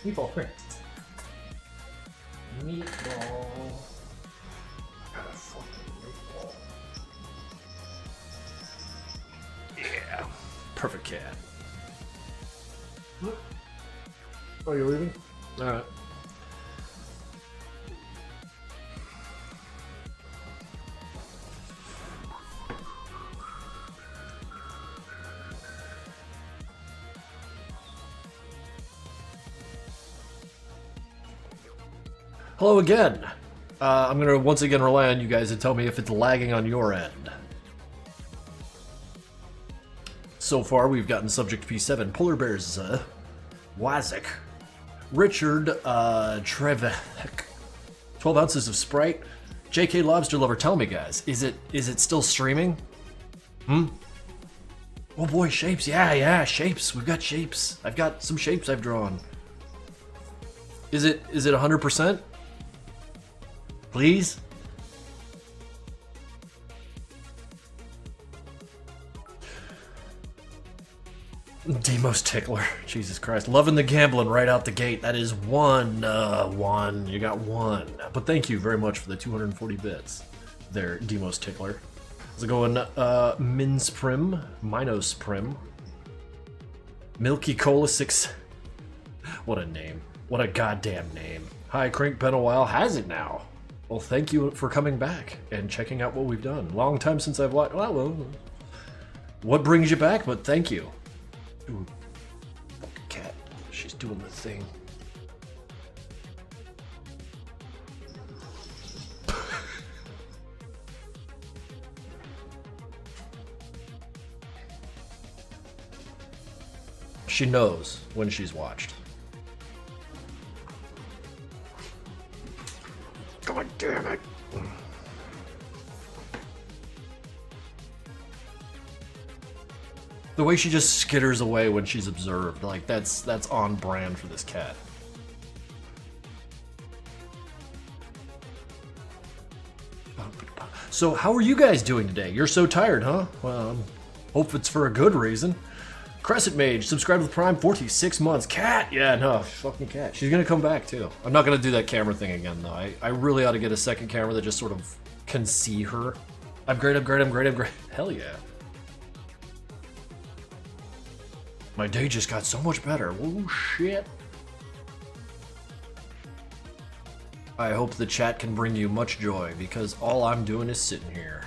Meatball, come here. Meatball. I got a fucking meatball. Yeah. Perfect cat. Oh, you're leaving? Alright. Hello again. I'm gonna once again rely on you guys to tell me if it's lagging on your end. So far, we've gotten subject P7, Polar Bears, Wazik, Richard, Trevek, 12 ounces of Sprite, JK Lobster Lover. Tell me, guys, is it still streaming? Oh boy, shapes. Yeah, shapes. We've got shapes. I've got some shapes I've drawn. Is it 100%? Please? Demos Tickler. Jesus Christ. Loving the gambling right out the gate. That is one. You got one. But thank you very much for the 240 bits there, Demos Tickler. How's it going? Min's Prim. Minos Prim. Milky Cola 6. What a name. What a goddamn name. Hi, Krink. Been a while. Has it now? Well, thank you for coming back and checking out what we've done. Long time since I've watched. Well, what brings you back? But thank you. Ooh, fucking cat. She's doing the thing. She knows when she's watched. God damn it. The way she just skitters away when she's observed, like that's on brand for this cat. So how are you guys doing today? You're so tired, huh? Well, hope it's for a good reason. Crescent Mage, subscribed with Prime, 46 months. Cat! Yeah, no, fucking cat. She's gonna come back, too. I'm not gonna do that camera thing again, though. I really ought to get a second camera that just sort of can see her. I'm great. Hell yeah. My day just got so much better. Oh, shit. I hope the chat can bring you much joy, because all I'm doing is sitting here.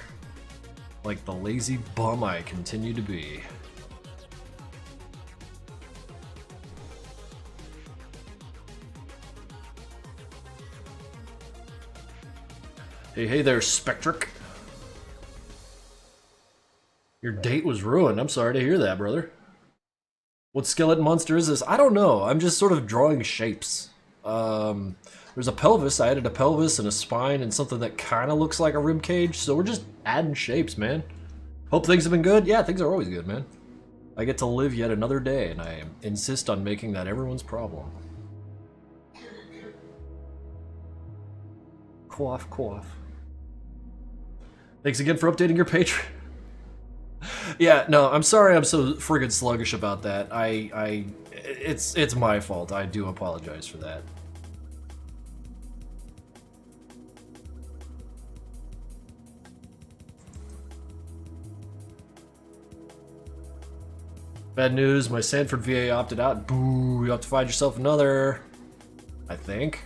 Like the lazy bum I continue to be. Hey there, Spectric. Your date was ruined. I'm sorry to hear that, brother. What skeleton monster is this? I don't know. I'm just sort of drawing shapes. There's a pelvis. I added a pelvis and a spine and something that kind of looks like a rib cage. So we're just adding shapes, man. Hope things have been good. Yeah, things are always good, man. I get to live yet another day, and I insist on making that everyone's problem. Quaff, quaff. Thanks again for updating your Patreon. Yeah, no, I'm sorry I'm so friggin' sluggish about that. It's my fault. I do apologize for that. Bad news, my Sanford VA opted out. Boo, you have to find yourself another. I think.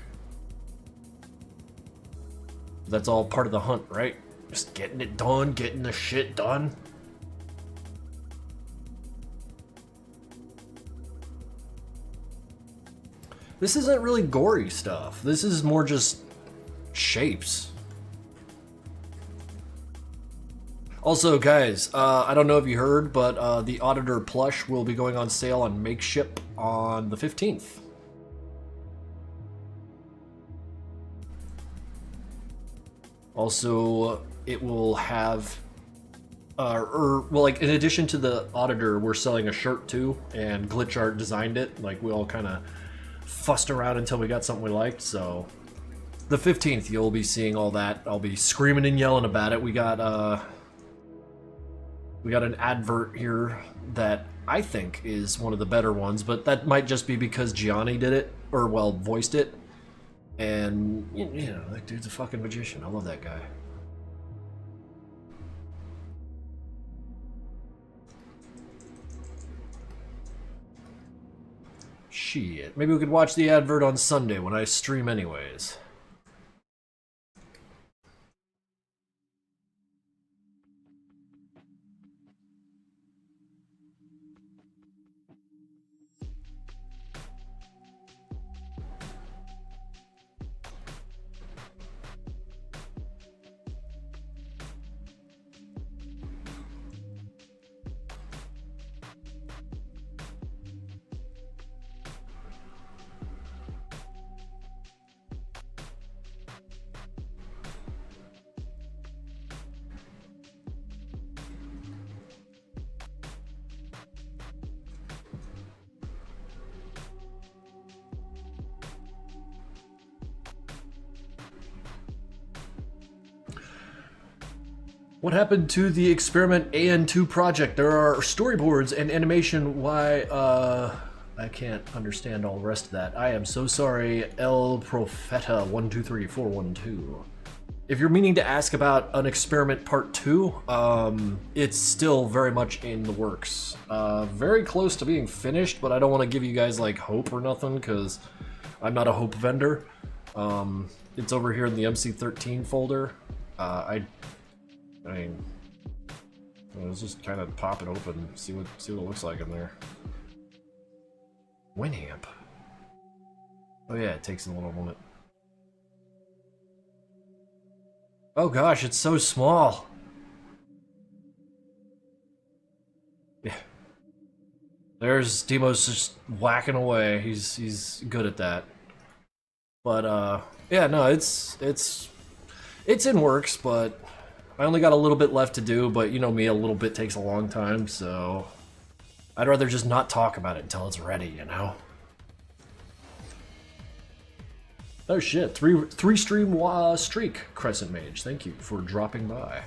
That's all part of the hunt, right? Just getting it done, getting the shit done. This isn't really gory stuff. This is more just shapes. Also, guys, I don't know if you heard, but the Auditor plush will be going on sale on Makeship on the 15th. Also, it will have, well, like in addition to the Auditor, we're selling a shirt too, and Glitch Art designed it. Like we all kind of fussed around until we got something we liked. So, the 15th, you'll be seeing all that. I'll be screaming and yelling about it. We got an advert here that I think is one of the better ones, but that might just be because Gianni did it, or well, voiced it. And you know, that dude's a fucking magician. I love that guy. Shit. Maybe we could watch the advert on Sunday when I stream anyways. What happened to the Experiment AN2 project? There are storyboards and animation. Why, I can't understand all the rest of that. I am so sorry, El Profeta 123412. If you're meaning to ask about an Experiment Part 2, it's still very much in the works. Very close to being finished, but I don't want to give you guys, like, hope or nothing, because I'm not a hope vendor. It's over here in the MC13 folder. I mean, let's just kind of pop it open, see what it looks like in there. Winamp. Oh yeah, it takes a little moment. Oh gosh, it's so small. Yeah. There's Demo's just whacking away. He's good at that. But yeah, no, it's in works, but I only got a little bit left to do, but you know me, a little bit takes a long time, so I'd rather just not talk about it until it's ready, you know? Oh shit, three stream streak, Crescent Mage. Thank you for dropping by.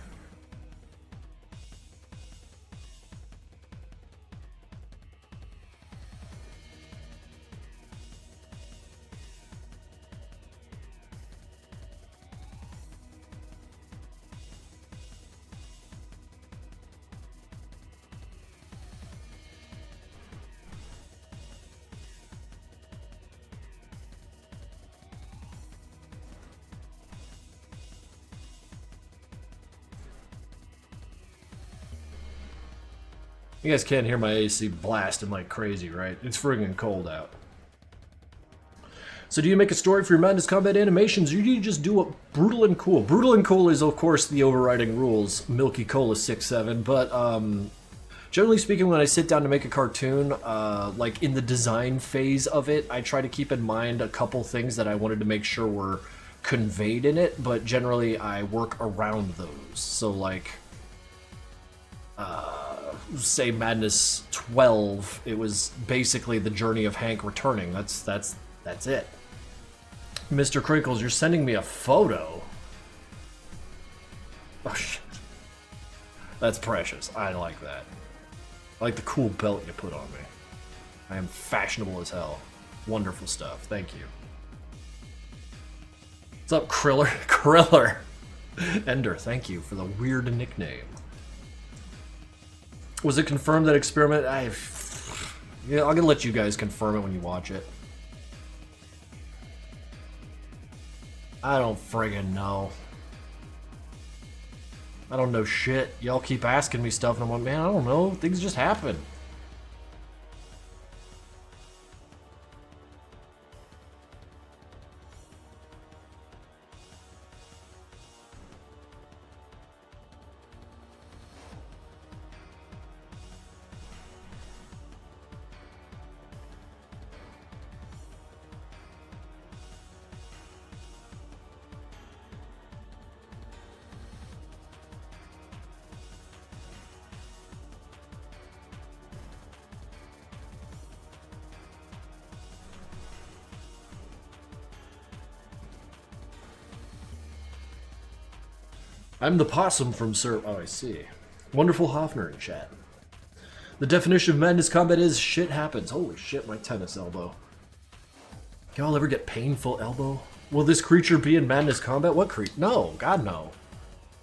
You guys can't hear my AC blasting like crazy, right? It's friggin' cold out. So do you make a story for your Madness Combat animations, or do you just do it brutal and cool? Brutal and cool is, of course, the overriding rules. Milky Cola 6-7, but generally speaking, when I sit down to make a cartoon, like in the design phase of it, I try to keep in mind a couple things that I wanted to make sure were conveyed in it, but generally I work around those. So like, say Madness 12, it was basically the journey of Hank returning. That's it. Mr. Krinkels, you're sending me a photo. Oh shit. That's precious. I like that. I like the cool belt you put on me. I am fashionable as hell. Wonderful stuff. Thank you. What's up, Kriller? Kriller! Ender, thank you for the weird nickname. Was it confirmed that Experiment... Yeah, I'm gonna let you guys confirm it when you watch it. I don't friggin' know. I don't know shit. Y'all keep asking me stuff and I'm like, man, I don't know. Things just happen. I'm the possum from Sir... Oh, I see. Wonderful Hoffner in chat. The definition of madness combat is shit happens. Holy shit, my tennis elbow. Y'all ever get painful elbow? Will this creature be in madness combat? What creature? No, God no.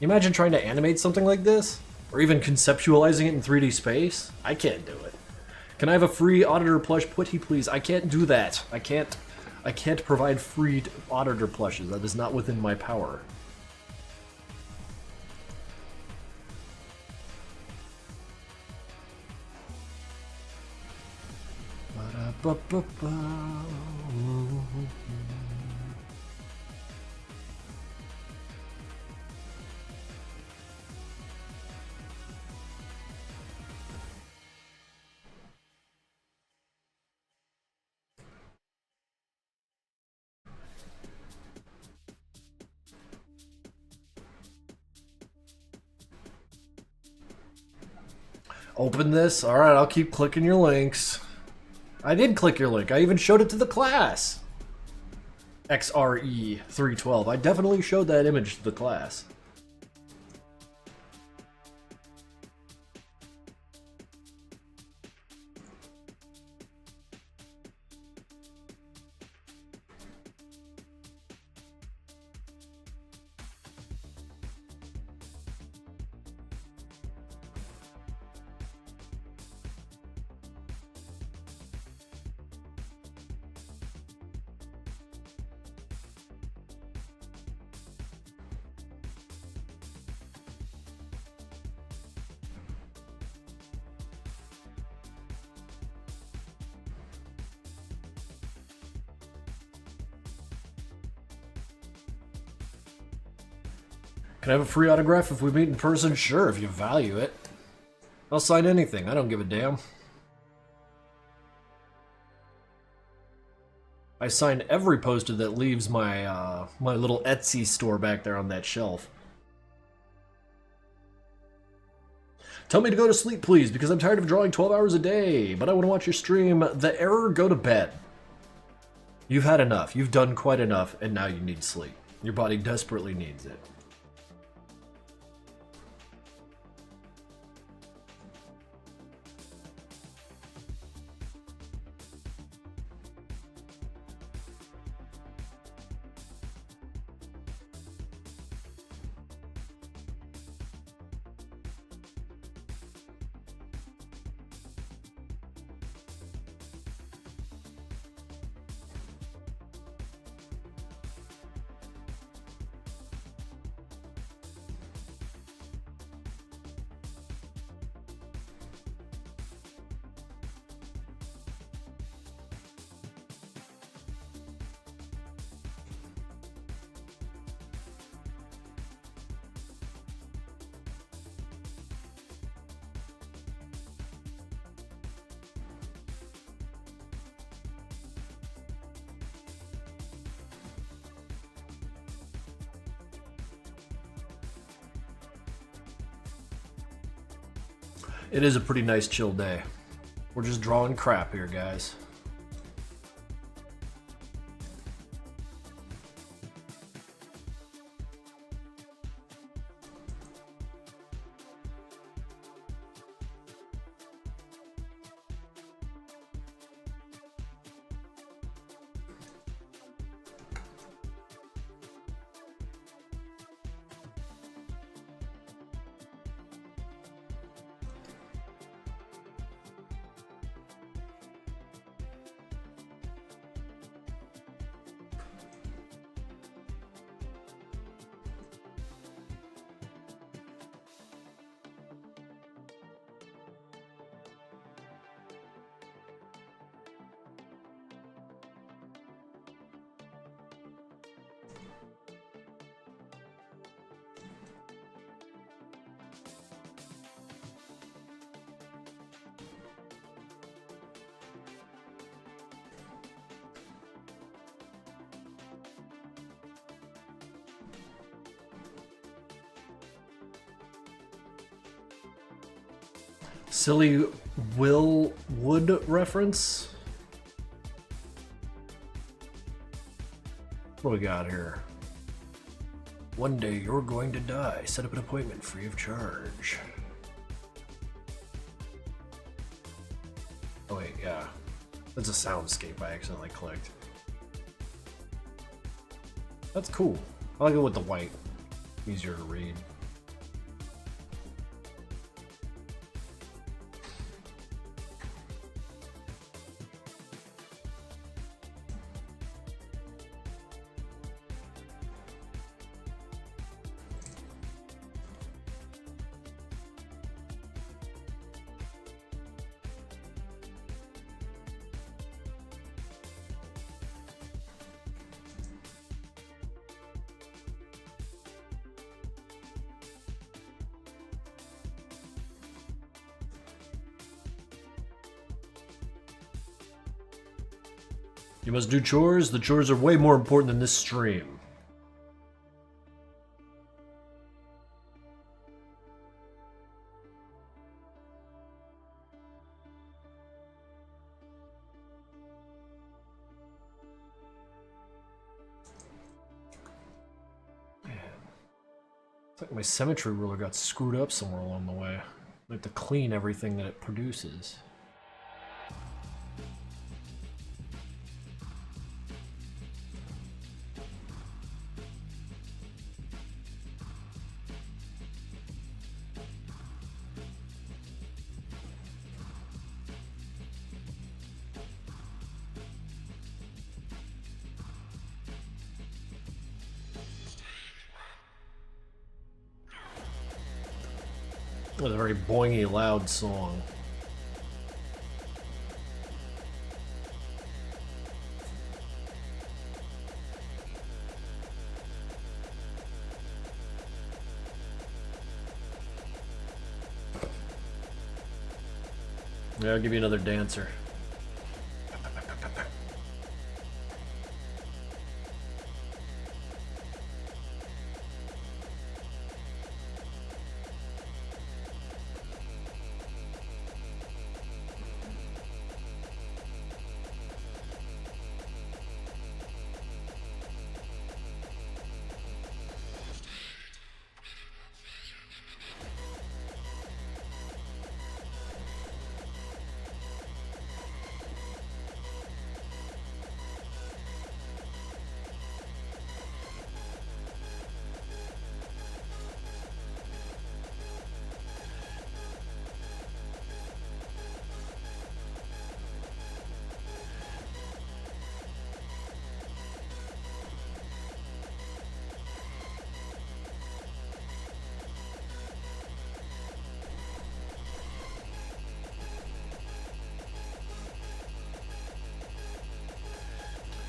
Imagine trying to animate something like this? Or even conceptualizing it in 3D space? I can't do it. Can I have a free auditor plush, putty please? I can't do that. I can't provide free auditor plushes. That is not within my power. Open this? Alright, I'll keep clicking your links. I did click your link. I even showed it to the class. XRE312. I definitely showed that image to the class. Can I have a free autograph if we meet in person? Sure, if you value it. I'll sign anything. I don't give a damn. I sign every poster that leaves my my little Etsy store back there on that shelf. Tell me to go to sleep, please, because I'm tired of drawing 12 hours a day, but I want to watch your stream. The error, go to bed. You've had enough. You've done quite enough, and now you need sleep. Your body desperately needs it. It is a pretty nice chill day. We're just drawing crap here, guys. Silly Will Wood reference? What do we got here? One day you're going to die. Set up an appointment free of charge. That's a soundscape I accidentally clicked. That's cool. I like it with the white. Easier to read. You must do chores. The chores are way more important than this stream. Man. It's like my symmetry ruler got screwed up somewhere along the way. I have to clean everything that it produces. With a very boingy, loud song. Yeah, I'll give you another dancer.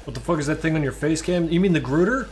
What the fuck is that thing on your face cam? You mean the Gruder?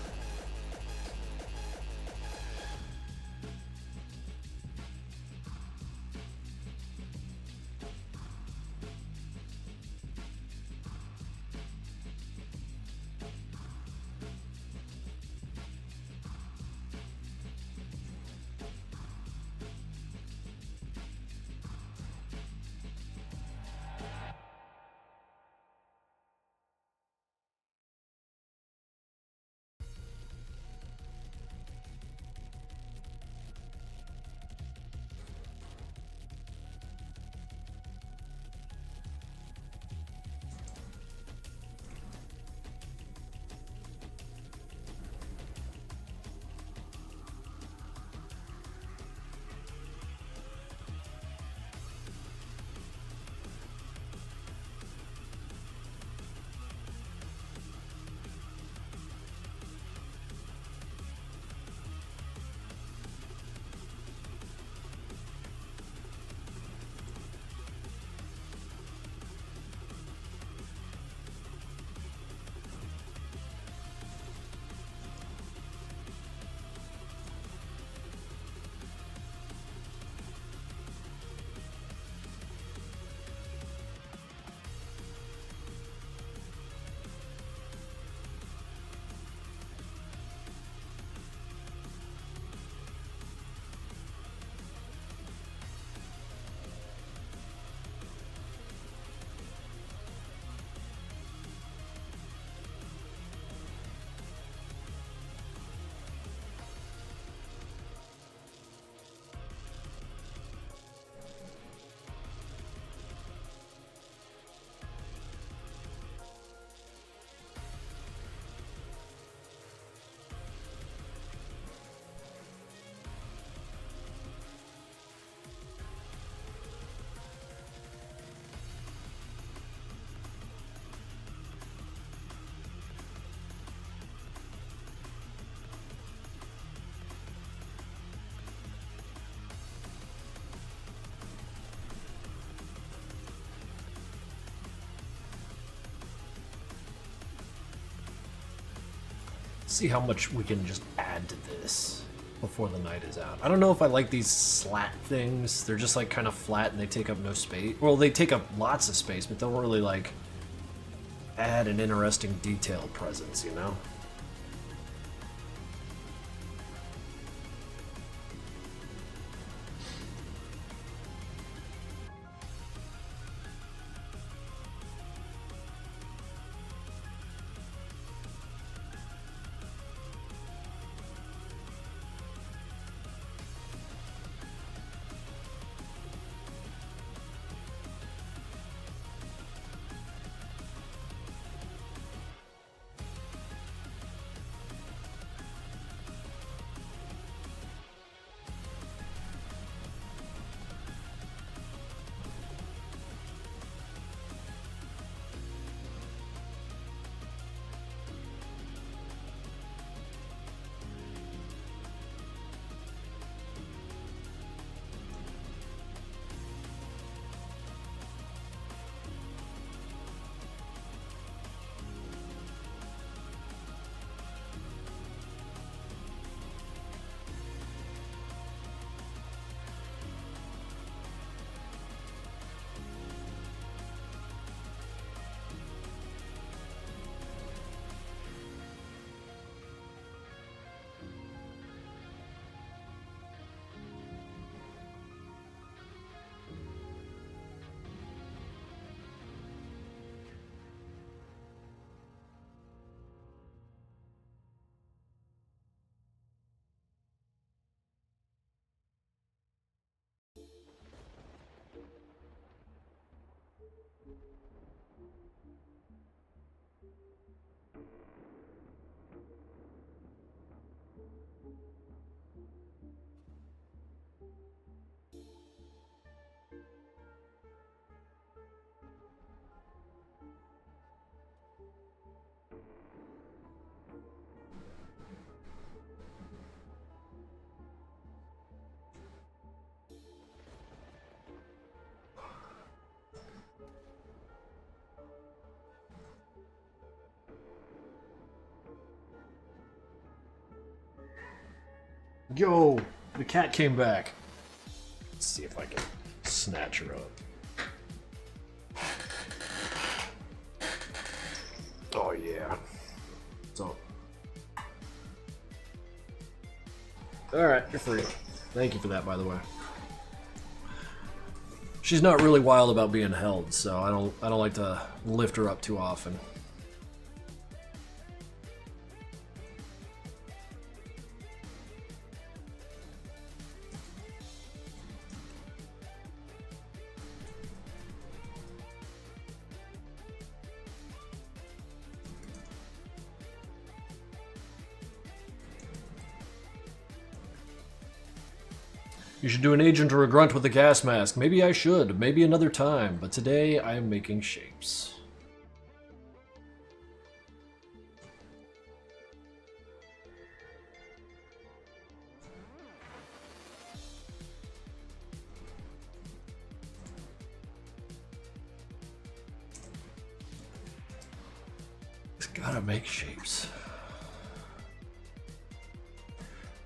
See how much we can just add to this before the night is out. I don't know if I like these slat things. They're just like kind of flat and they take up no space. Well, they take up lots of space, but they'll really like add an interesting detailed presence, you know? Yo, the cat came back. Let's see if I can snatch her up. Oh yeah. So. Alright, you're free. Thank you for that, by the way. She's not really wild about being held, so I don't like to lift her up too often. You should do an agent or a grunt with a gas mask. Maybe I should, maybe another time, but today I am making shapes. It's gotta make shapes.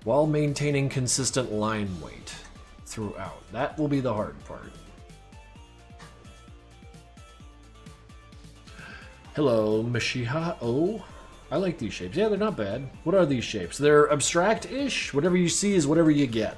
While maintaining consistent line weight throughout. That will be the hard part. Hello, Mashiha. Oh, I like these shapes. Yeah, they're not bad. What are these shapes? They're abstract-ish. Whatever you see is whatever you get.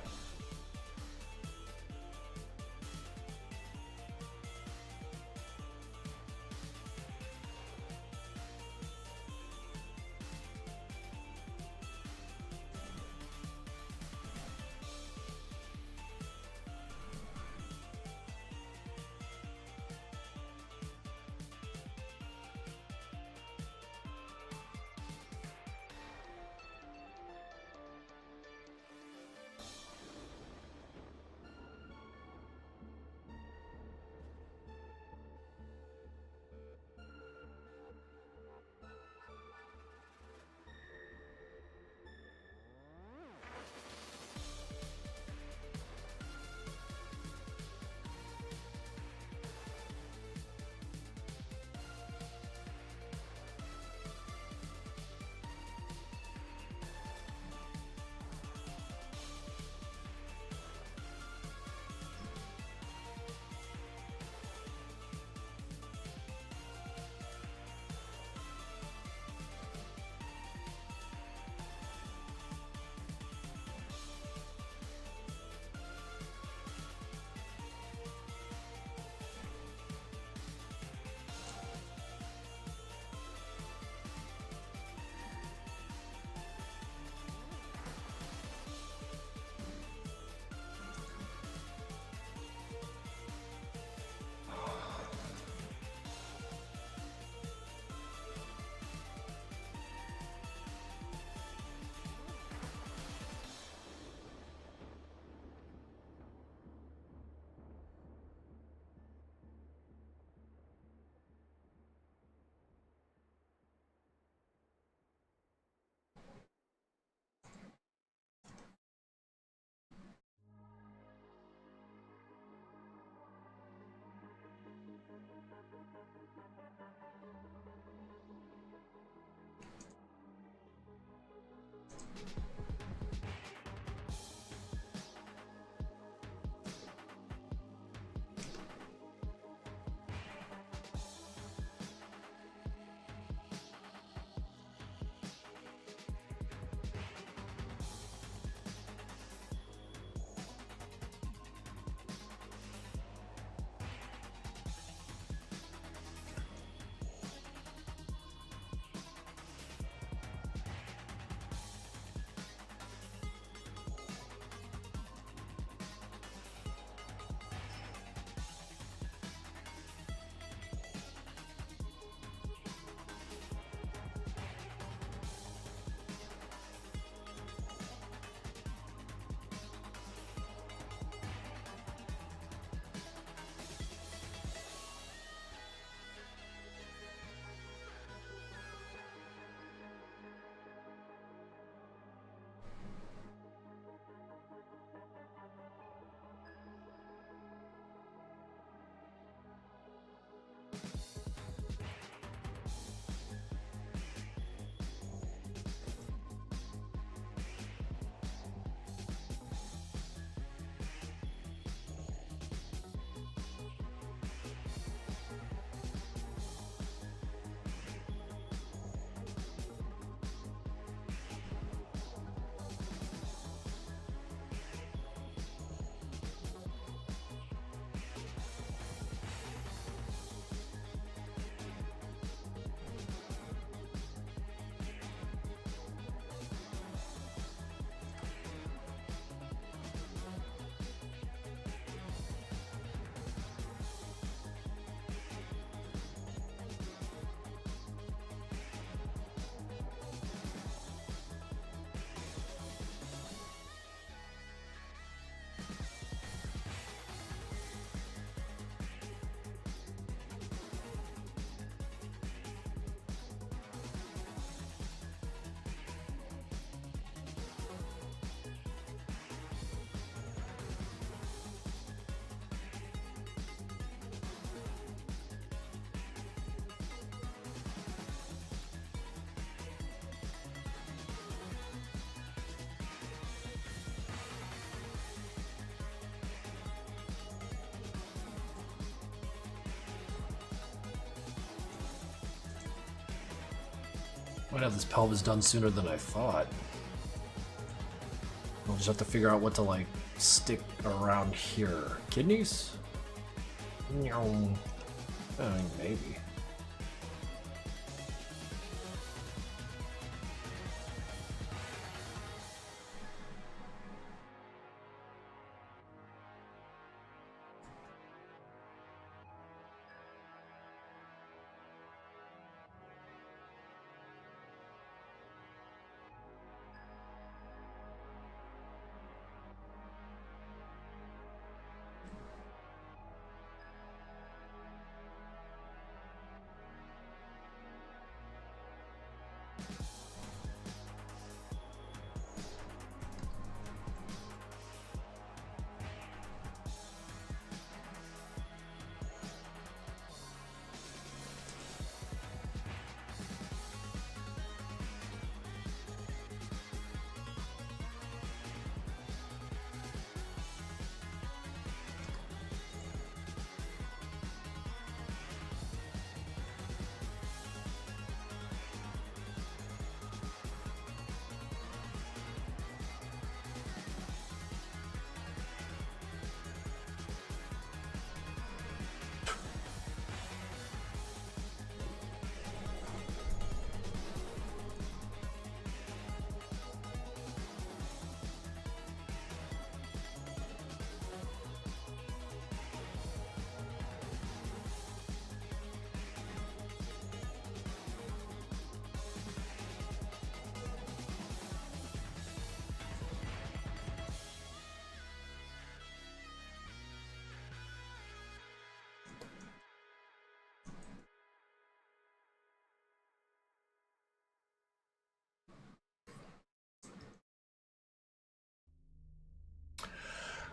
Might have this pelvis done sooner than I thought. I'll just have to figure out what to, like, stick around here. Kidneys? No. I mean, maybe.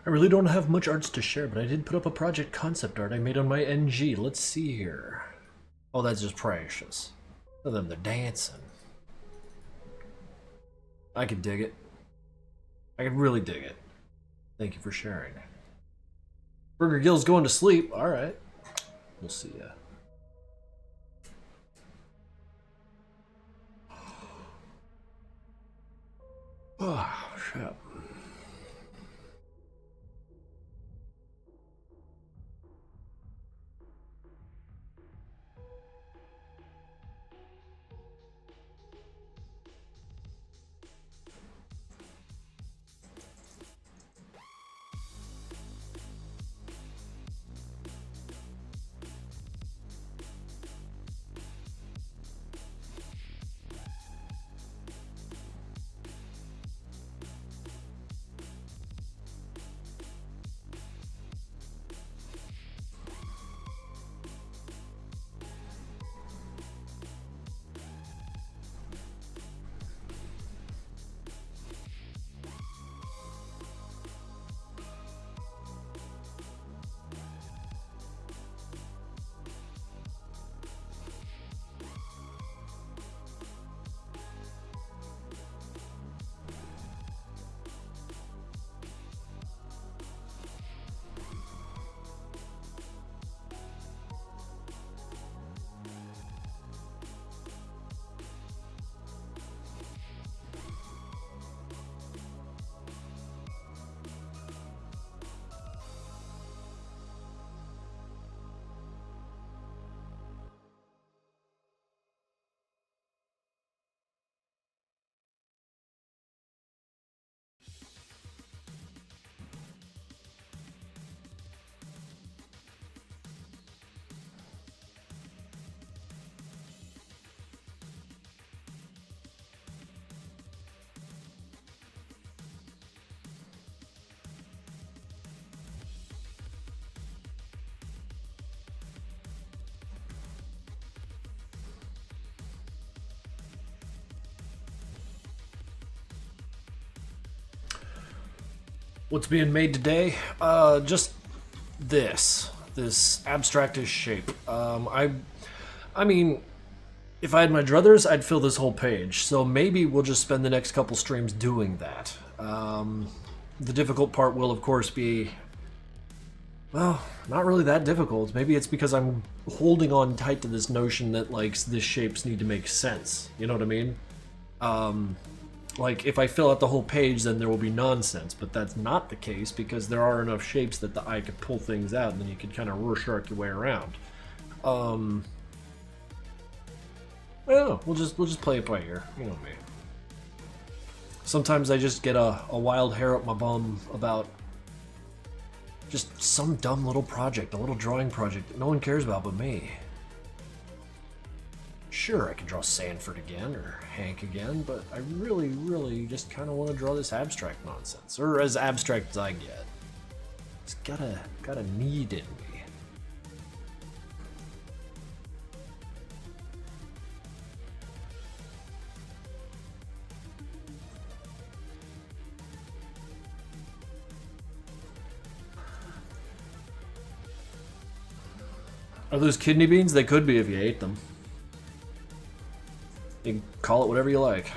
I really don't have much arts to share, but I did put up a project concept art I made on my NG. Let's see here. Oh, that's just precious. Look at them, they're dancing. I could dig it. I could really dig it. Thank you for sharing. Burger Gill's going to sleep. Alright. We'll see ya. Oh, shit. What's being made today? Just this abstractist shape. I mean, if I had my druthers, I'd fill this whole page. So maybe we'll just spend the next couple streams doing that. The difficult part will, of course, be Well, not really that difficult. Maybe it's because I'm holding on tight to this notion that, like, the shapes need to make sense. You know what I mean? Like, if I fill out the whole page, then there will be nonsense. But that's not the case because there are enough shapes that the eye could pull things out, and then you could kind of Rorschach your way around. I don't know. We'll just play it by ear. You know me. Sometimes I just get a wild hair up my bum about just some dumb little project, a little drawing project that no one cares about but me. Sure, I can draw Sanford again, or Hank again, but I really just kind of want to draw this abstract nonsense, or as abstract as I get. It's got a need in me. Are those kidney beans? They could be if you ate them. You can call it whatever you like.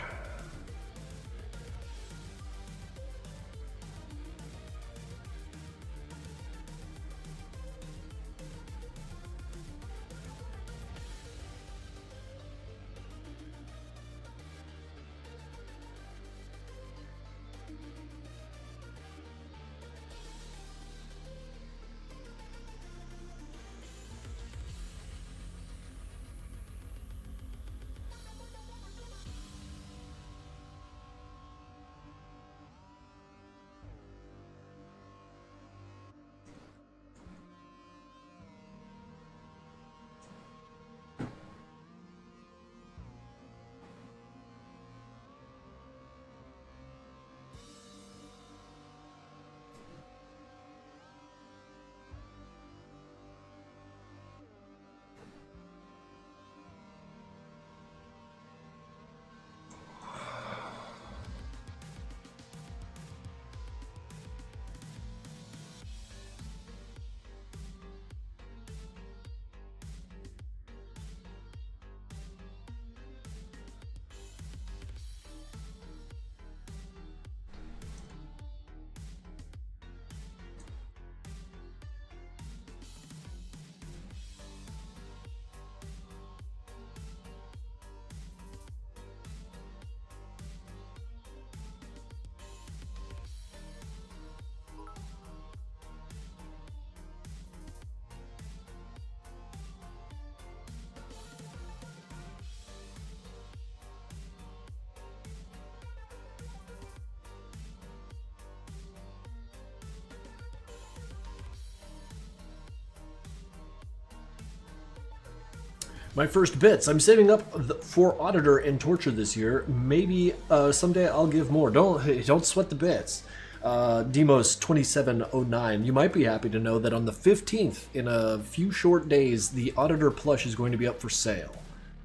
My first bits. I'm saving up for Auditor and Torture this year. Maybe someday I'll give more. Don't sweat the bits. Demos 2709. You might be happy to know that on the 15th, in a few short days, the Auditor plush is going to be up for sale.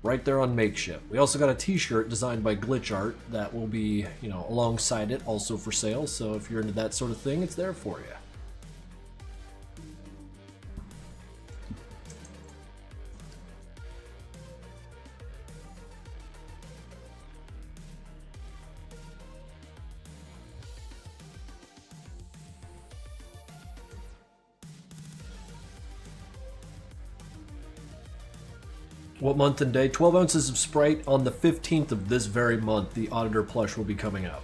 Right there on Makeshift. We also got a t-shirt designed by Glitch Art that will be, alongside it, also for sale. So if you're into that sort of thing, it's there for you. What month and day? 12 ounces of Sprite on the 15th of this very month. The Auditor plush will be coming out.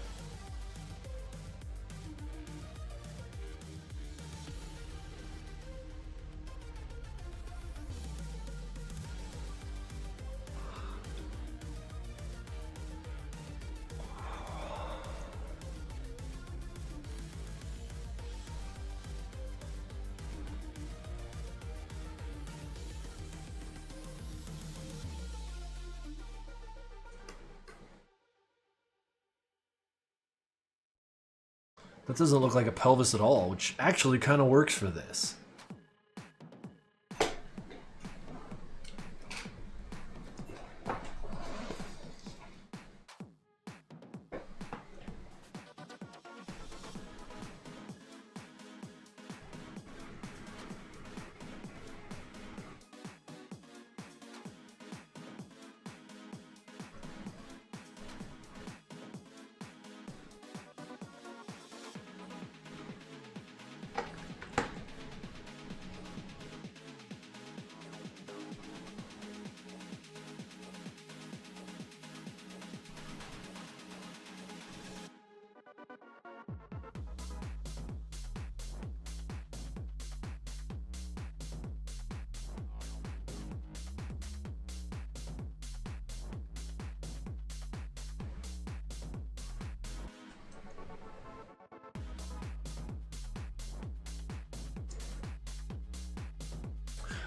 That doesn't look like a pelvis at all, which actually kind of works for this.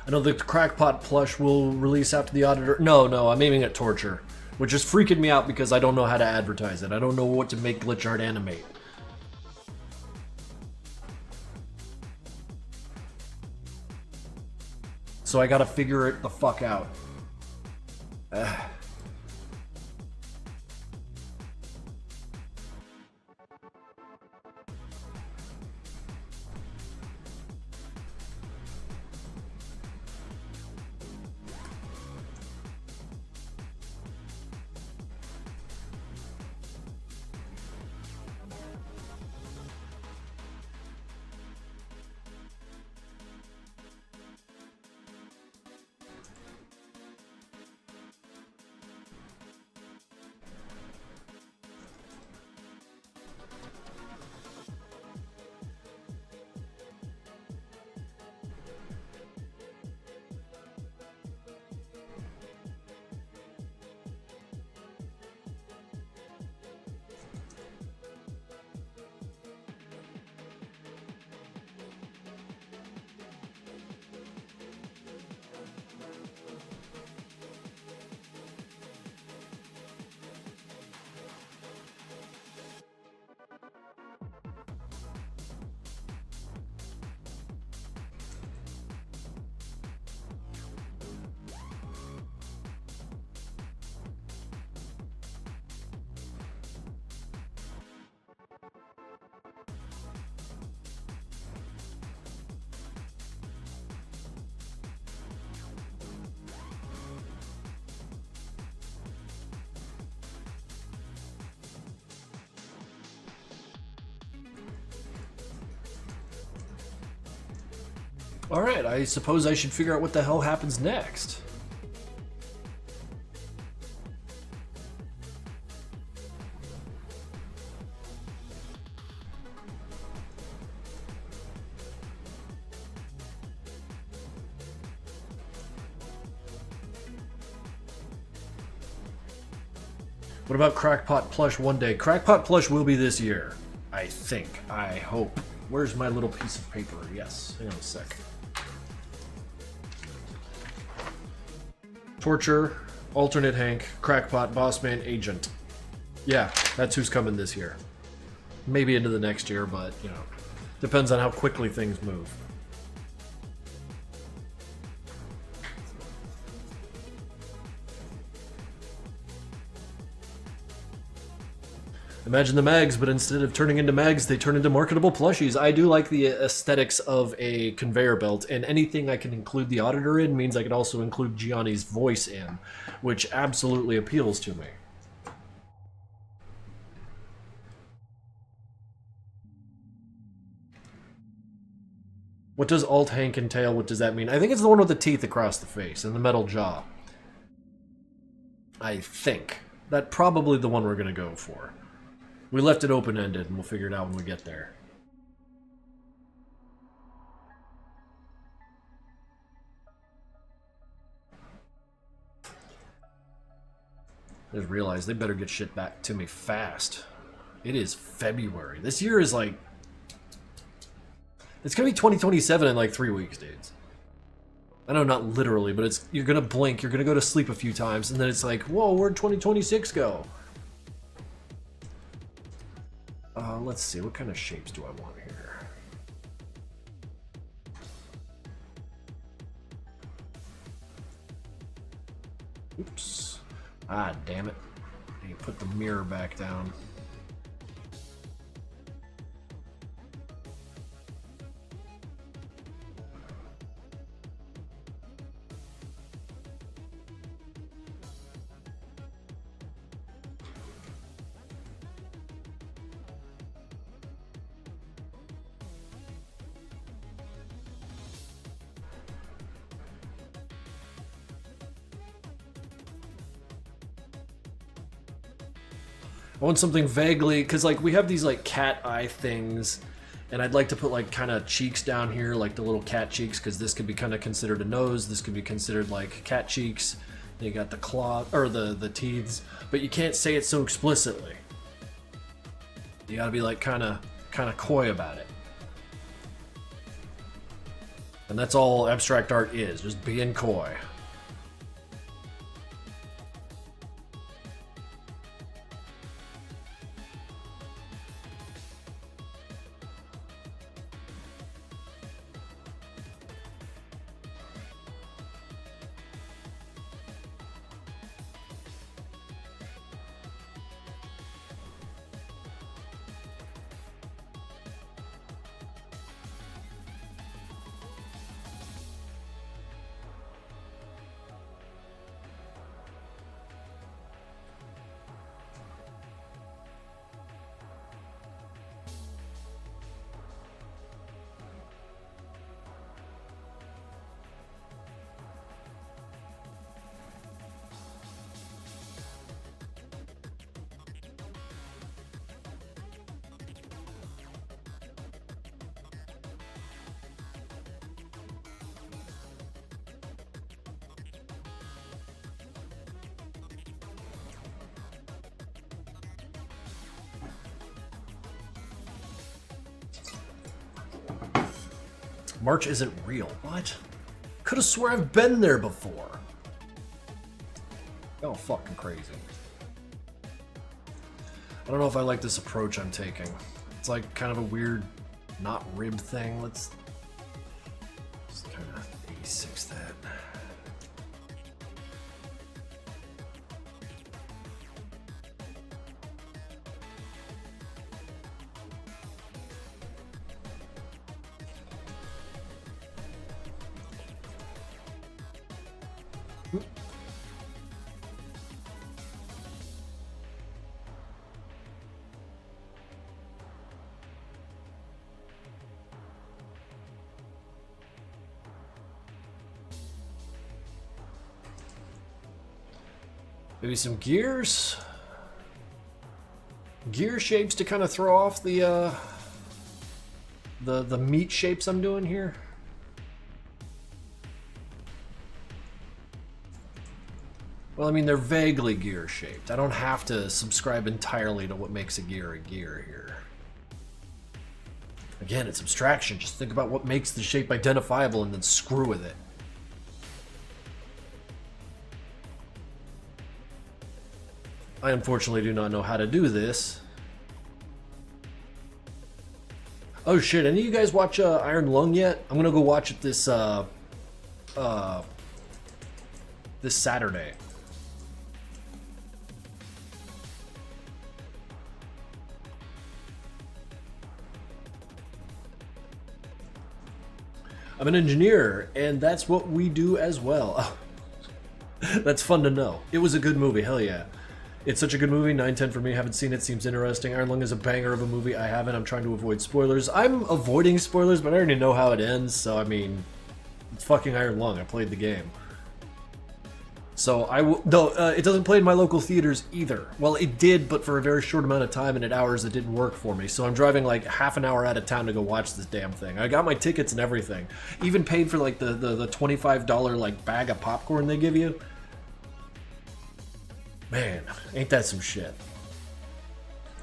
I know the Crackpot plush will release after the Auditor. No, I'm aiming at Torture, which is freaking me out because I don't know how to advertise it. I don't know what to make glitch art animate. So I gotta figure it the fuck out. Alright, I suppose I should figure out what the hell happens next. What about Crackpot plush one day? Crackpot plush will be this year. I think. I hope. Where's my little piece of paper? Yes. Hang on a sec. Torture, Alternate Hank, Crackpot, Bossman, Agent. Yeah, that's who's coming this year. Maybe into the next year, but, you know, depends on how quickly things move. Imagine the mags, but instead of turning into mags, they turn into marketable plushies. I do like the aesthetics of a conveyor belt, and anything I can include the Auditor in means I can also include Gianni's voice in, which absolutely appeals to me. What does Alt Hank entail? What does that mean? I think it's the one with the teeth across the face and the metal jaw. I think. That's probably the one we're going to go for. We left it open-ended, and we'll figure it out when we get there. I just realized they better get shit back to me fast. It is February. This year is like... It's gonna be 2027 in like 3 weeks, dudes. I know, not literally, but it's... You're gonna blink, you're gonna go to sleep a few times, and then it's like, whoa, where'd 2026 go? Let's see, what kind of shapes do I want here? Oops. Ah, damn it. You put the mirror back down. I want something vaguely, because like we have these like cat eye things, and I'd like to put like kind of cheeks down here, like the little cat cheeks, because this could be kind of considered a nose, this could be considered like cat cheeks. Then you got the claw, or the teeths, but you can't say it so explicitly. You gotta be like kind of coy about it. And that's all abstract art is, just being coy. March isn't real. What? Could have swore I've been there before. Oh, fucking crazy. I don't know if I like this approach I'm taking. It's like kind of a weird, not rib thing. Let's kind of 86 that. Maybe some gears? Gear shapes to kind of throw off the meat shapes I'm doing here. Well, I mean, they're vaguely gear shaped. I don't have to subscribe entirely to what makes a gear here. Again, it's abstraction. Just think about what makes the shape identifiable and then screw with it. I unfortunately do not know how to do this. Oh shit, any of you guys watch Iron Lung yet? I'm gonna go watch it this Saturday. I'm an engineer, and that's what we do as well. That's fun to know. It was a good movie, hell yeah. It's such a good movie, 9/10 for me, haven't seen it, seems interesting. Iron Lung is a banger of a movie, I haven't, I'm trying to avoid spoilers. I'm avoiding spoilers, but I already know how it ends, so I mean, it's fucking Iron Lung, I played the game. So it doesn't play in my local theaters either. Well, it did, but for a very short amount of time and at hours it didn't work for me. So I'm driving like half an hour out of town to go watch this damn thing. I got my tickets and everything. Even paid for like the $25 like bag of popcorn they give you. Man, ain't that some shit.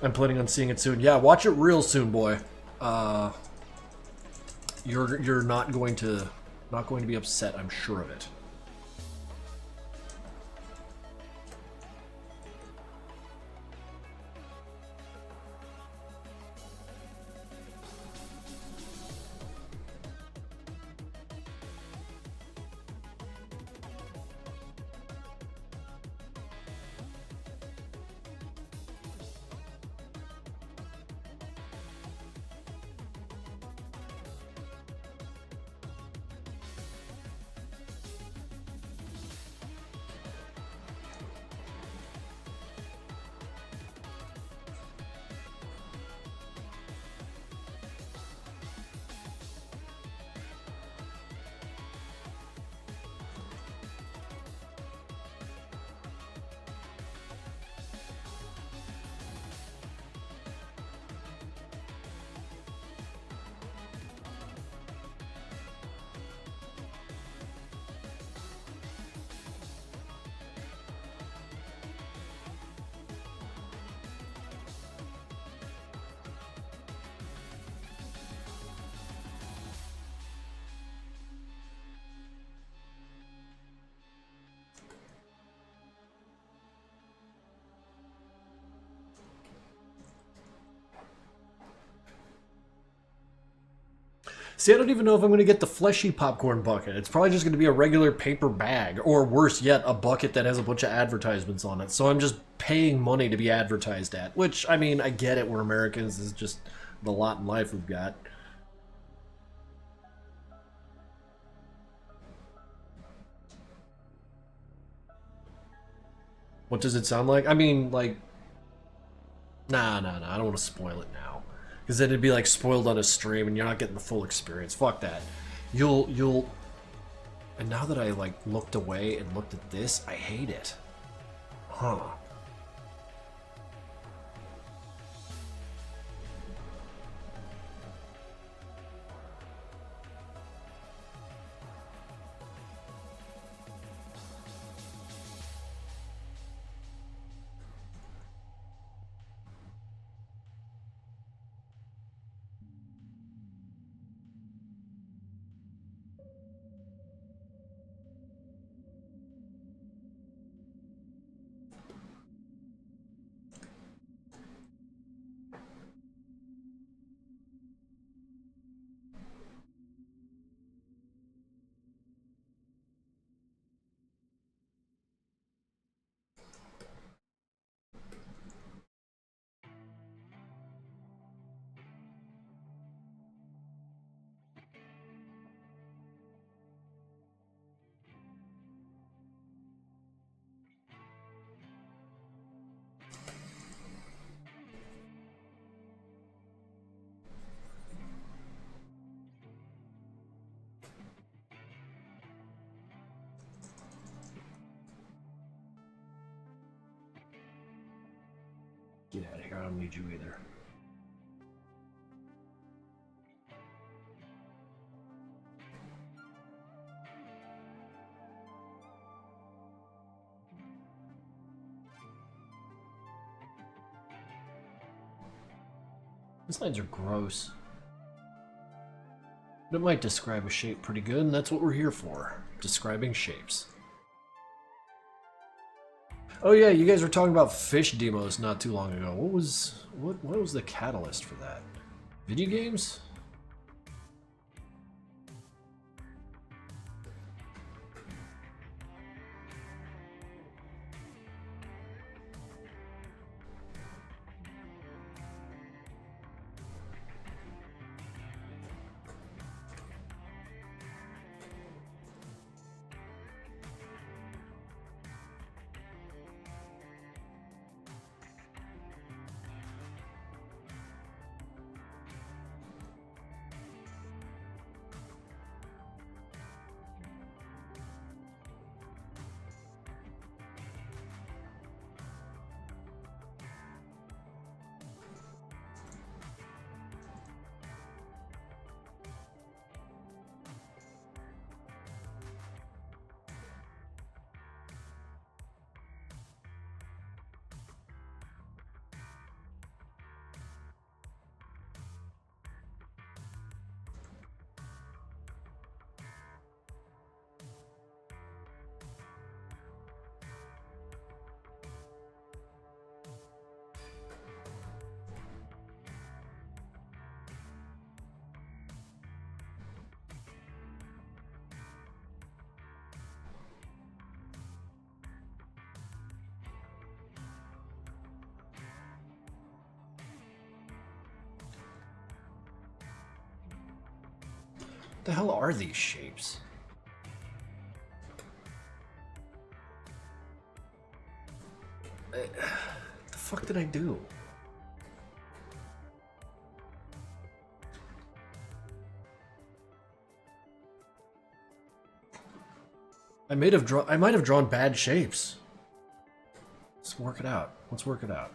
I'm planning on seeing it soon. Yeah, watch it real soon, boy. You're not going to be upset, I'm sure of it. See, I don't even know if I'm going to get the fleshy popcorn bucket. It's probably just going to be a regular paper bag, or worse yet, a bucket that has a bunch of advertisements on it. So I'm just paying money to be advertised at, which, I mean, I get it. We're Americans. This is just the lot in life we've got. What does it sound like? I mean, like, nah. I don't want to spoil it now, because then it'd be like spoiled on a stream, and you're not getting the full experience. Fuck that. You'll. And now that I like looked away and looked at this, I hate it. Huh. Get out of here. I don't need you either. These lines are gross. But it might describe a shape pretty good, and that's what we're here for. Describing shapes. Oh yeah, you guys were talking about fish demos not too long ago. What was the catalyst for that? Video games? What the hell are these shapes? What the fuck did I do? I might have drawn bad shapes. Let's work it out. Let's work it out.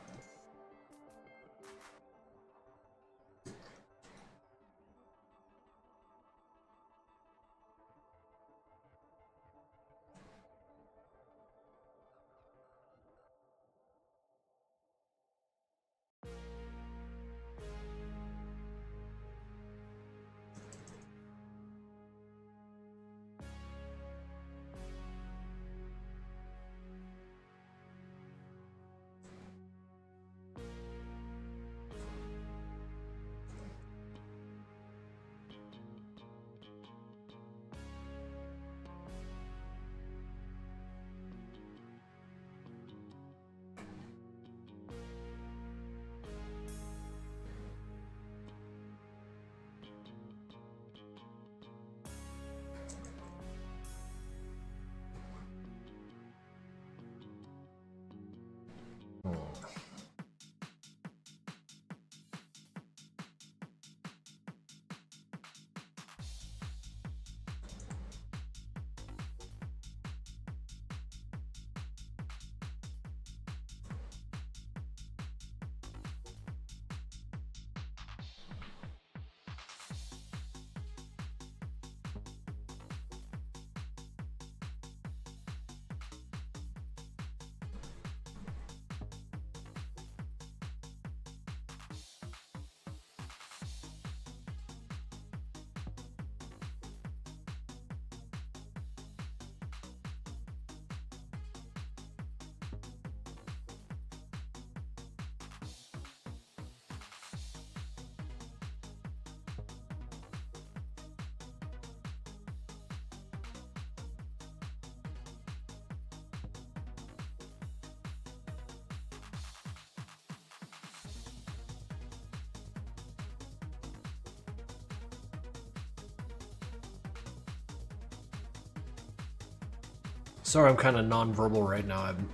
Sorry, I'm kind of non-verbal right now. I'm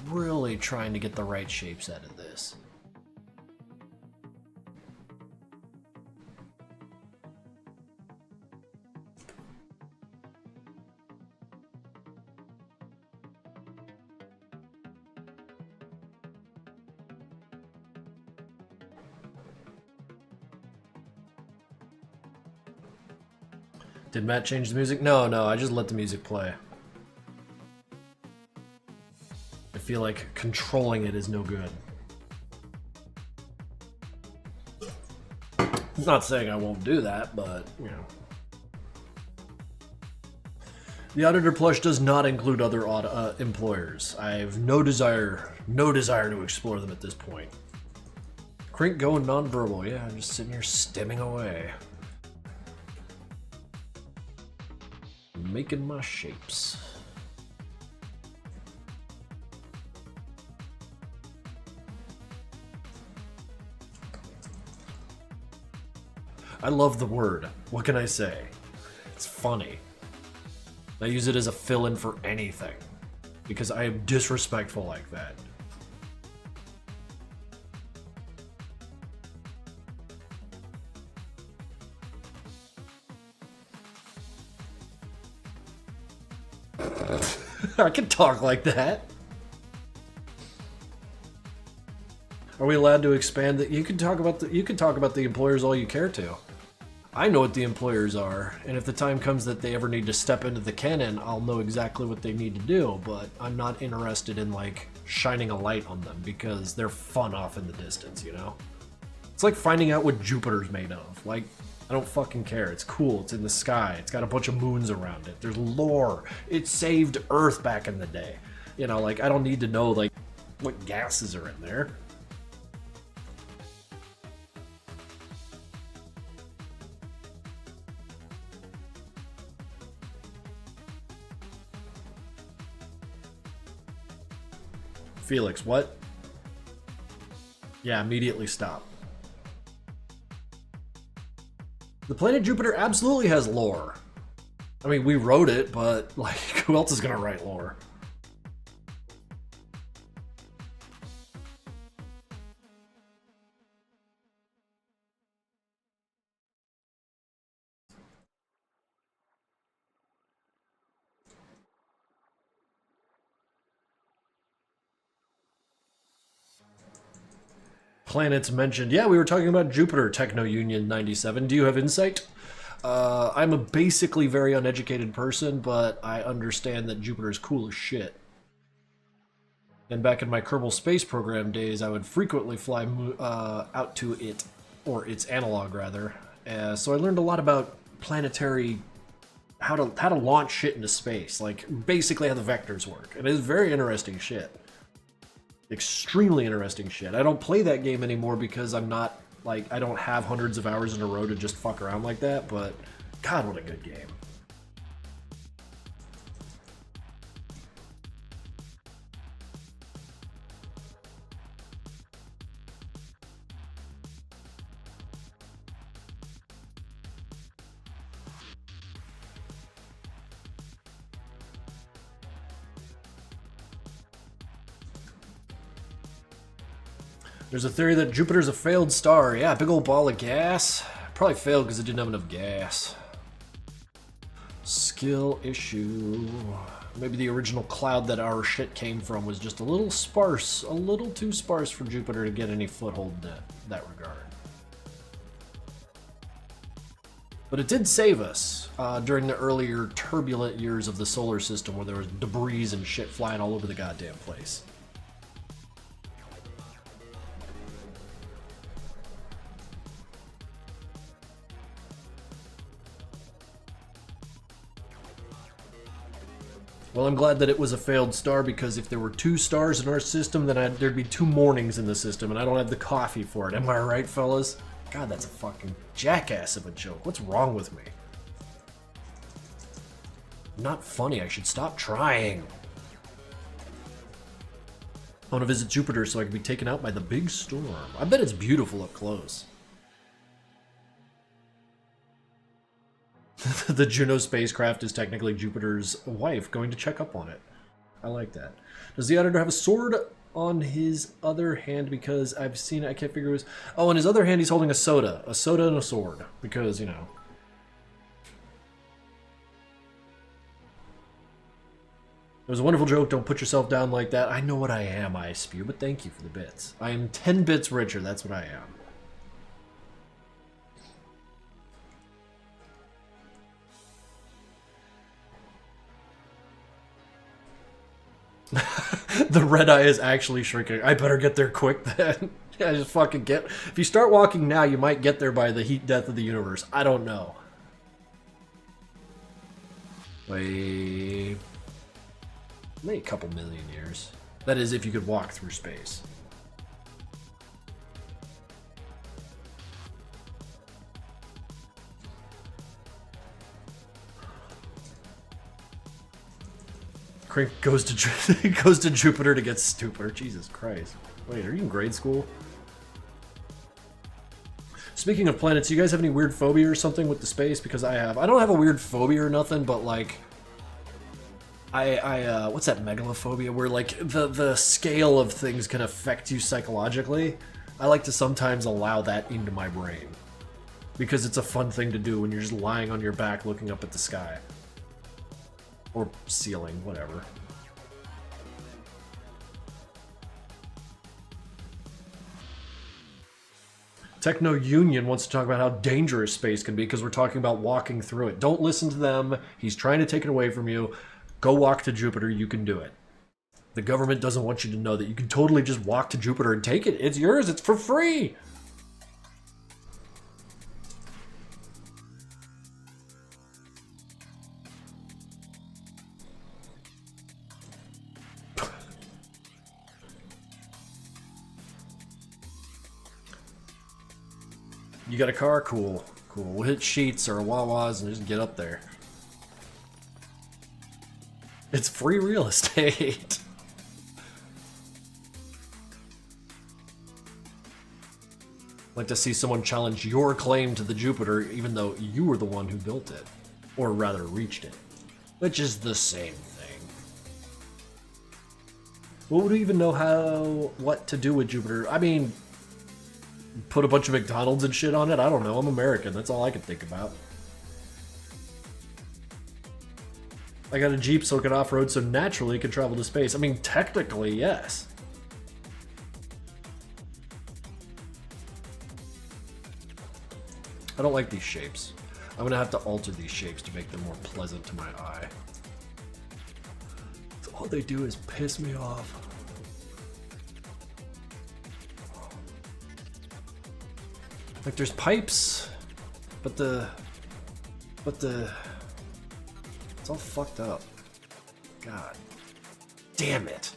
really trying to get the right shapes out of this. Did Matt change the music? No, I just let the music play. I feel like controlling it is no good. I'm not saying I won't do that, but, you know. The Auditor plush does not include other employers. I have no desire to explore them at this point. Crink going non-verbal. Yeah, I'm just sitting here stimming away. Making my shapes. I love the word. What can I say? It's funny. I use it as a fill-in for anything because I am disrespectful like that. I can talk like that. Are we allowed to expand that? You can talk about the employers all you care to. I know what the employers are, and if the time comes that they ever need to step into the canon, I'll know exactly what they need to do, but I'm not interested in, like, shining a light on them because they're fun off in the distance, you know? It's like finding out what Jupiter's made of. Like, I don't fucking care. It's cool. It's in the sky. It's got a bunch of moons around it. There's lore. It saved Earth back in the day. You know, like, I don't need to know, like, what gases are in there. Felix, what? Yeah, immediately stop. The planet Jupiter absolutely has lore. I mean, we wrote it, but, like, who else is gonna write lore? Planets mentioned. Yeah, we were talking about Jupiter, Techno Union 97. Do you have insight? I'm a basically very uneducated person, but I understand that Jupiter is cool as shit. And back in my Kerbal Space Program days, I would frequently fly out to it, or its analog rather. So I learned a lot about planetary, how to launch shit into space, like basically how the vectors work. And it is very interesting shit. Extremely interesting shit. I don't play that game anymore because I'm not, like, I don't have hundreds of hours in a row to just fuck around like that, but God, what a good game. There's a theory that Jupiter's a failed star. Yeah, big old ball of gas. Probably failed because it didn't have enough gas. Skill issue. Maybe the original cloud that our shit came from was just a little sparse. A little too sparse for Jupiter to get any foothold in that regard. But it did save us during the earlier turbulent years of the solar system where there was debris and shit flying all over the goddamn place. Well, I'm glad that it was a failed star because if there were 2 stars in our system, then there'd be 2 mornings in the system, and I don't have the coffee for it. Am I right, fellas? God, that's a fucking jackass of a joke. What's wrong with me? Not funny. I should stop trying. I want to visit Jupiter so I can be taken out by the big storm. I bet it's beautiful up close. The Juno spacecraft is technically Jupiter's wife going to check up on it. I like that. Does the auditor have a sword on his other hand? Because I've seen it, I can't figure it was... Oh, in his other hand he's holding a soda. A soda and a sword. Because, you know... It was a wonderful joke. Don't put yourself down like that. I know what I am, I spew, but thank you for the bits. I am 10 bits richer. That's what I am. The red eye is actually shrinking. I better get there quick then. Yeah, just fucking get... If you start walking now, you might get there by the heat death of the universe. I don't know. Wait... Maybe a couple million years. That is, if you could walk through space. Crink goes to goes to Jupiter to get stupider. Jesus Christ! Wait, are you in grade school? Speaking of planets, you guys have any weird phobia or something with the space? Because I have. I don't have a weird phobia or nothing, but like. What's that megalophobia where like the scale of things can affect you psychologically? I like to sometimes allow that into my brain because it's a fun thing to do when you're just lying on your back looking up at the sky or ceiling, whatever. Techno Union wants to talk about how dangerous space can be because we're talking about walking through it. Don't listen to them. He's trying to take it away from you. Go walk to Jupiter, you can do it. The government doesn't want you to know that you can totally just walk to Jupiter and take it. It's yours, it's for free! You got a car? Cool. Cool. We'll hit Sheets or Wawa's and just get up there. It's free real estate. Like to see someone challenge your claim to the Jupiter even though you were the one who built it. Or rather reached it. Which is the same thing. What would we even know what to do with Jupiter? I mean, put a bunch of McDonald's and shit on it? I don't know. I'm American. That's all I can think about. I got a Jeep so it can off-road, so naturally it can travel to space. I mean, technically, yes. I don't like these shapes. I'm gonna have to alter these shapes to make them more pleasant to my eye. So all they do is piss me off. Like, there's pipes, but the... It's all fucked up. God. Damn it.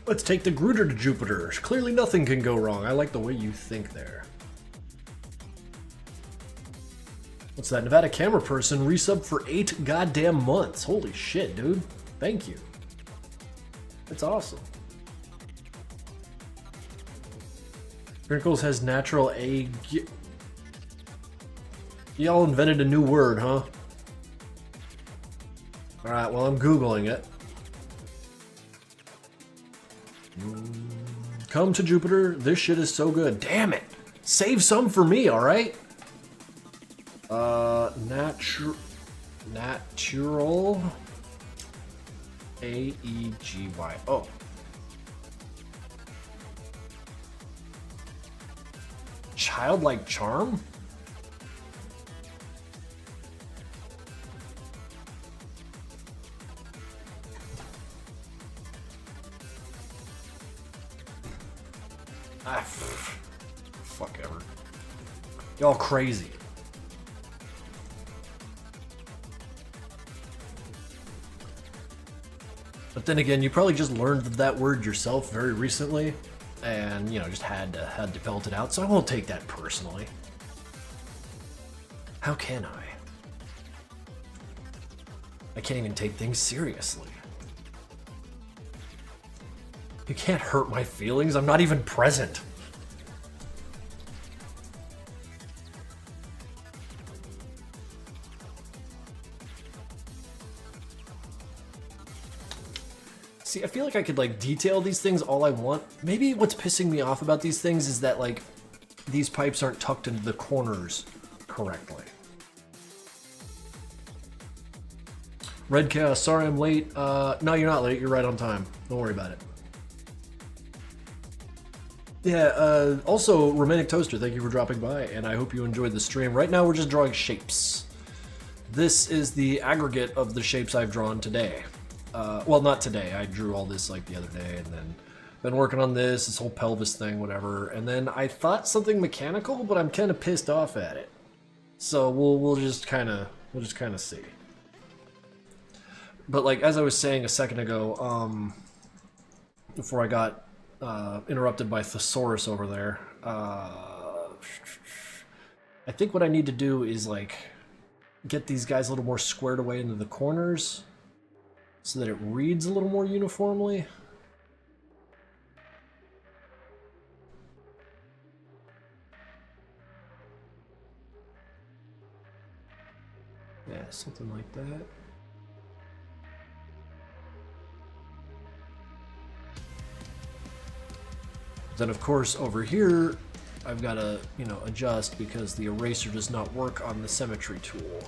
Let's take the Gruder to Jupiter. Clearly nothing can go wrong. I like the way you think there. What's that? Nevada camera person resub for 8 goddamn months. Holy shit, dude. Thank you. That's awesome. Krinkels has natural egg. Y'all invented a new word, huh? Alright, well, I'm Googling it. Come to Jupiter. This shit is so good. Damn it. Save some for me, alright? Natural. A-E-G-Y. Oh. Childlike charm? Fuck ever. Y'all crazy. But then again, you probably just learned that word yourself very recently, and you know, just had to belt it out. So I won't take that personally. How can I? I can't even take things seriously. You can't hurt my feelings. I'm not even present. See, I feel like I could like detail these things all I want. Maybe what's pissing me off about these things is that like these pipes aren't tucked into the corners correctly. Red Chaos, sorry I'm late. No, you're not late. You're right on time. Don't worry about it. Yeah, also, Romantic Toaster, thank you for dropping by, and I hope you enjoyed the stream. Right now, we're just drawing shapes. This is the aggregate of the shapes I've drawn today. Well, not today. I drew all this, like, the other day, and then been working on this whole pelvis thing, whatever. And then I thought something mechanical, but I'm kind of pissed off at it. So we'll just kind of see. But, like, as I was saying a second ago, before I got interrupted by Thesaurus over there. I think what I need to do is like get these guys a little more squared away into the corners so that it reads a little more uniformly. Yeah, something like that. Then of course over here, I've got to, you know, adjust because the eraser does not work on the symmetry tool.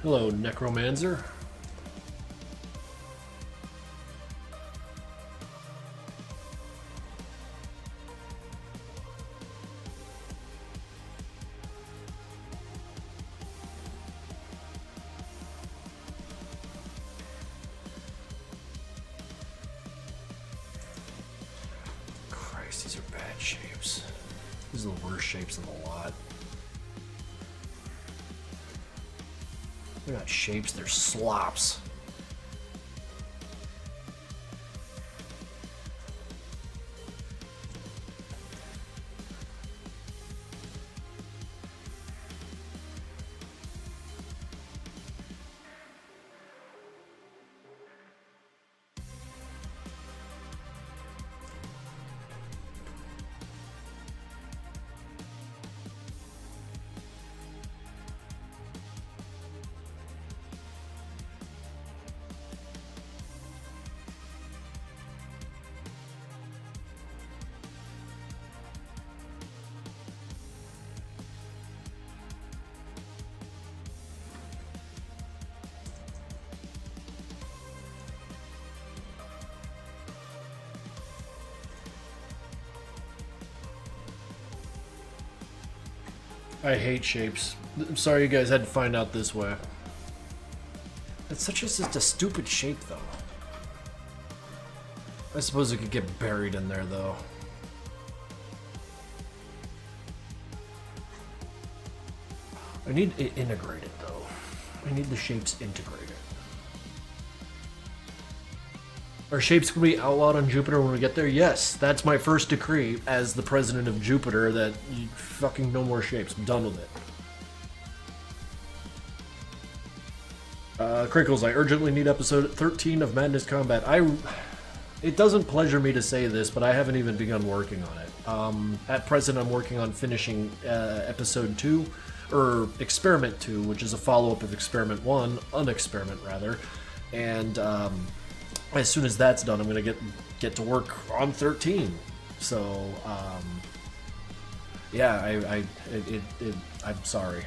Hello, Necromancer. Christ, these are bad shapes. These are the worst shapes of the lot. They're not shapes, they're slops. I hate shapes. I'm sorry you guys had to find out this way. It's such just a stupid shape, though. I suppose it could get buried in there, though. I need it integrated, though. I need the shapes integrated. Are shapes going to be outlawed on Jupiter when we get there? Yes, that's my first decree as the president of Jupiter, that you fucking no more shapes. I'm done with it. Krinkels, I urgently need episode 13 of Madness Combat. It doesn't pleasure me to say this, but I haven't even begun working on it. At present, I'm working on finishing episode 2, or Experiment 2, which is a follow-up of Experiment 1, Unexperiment rather, and as soon as that's done, I'm gonna get to work on 13. So, yeah, I'm sorry.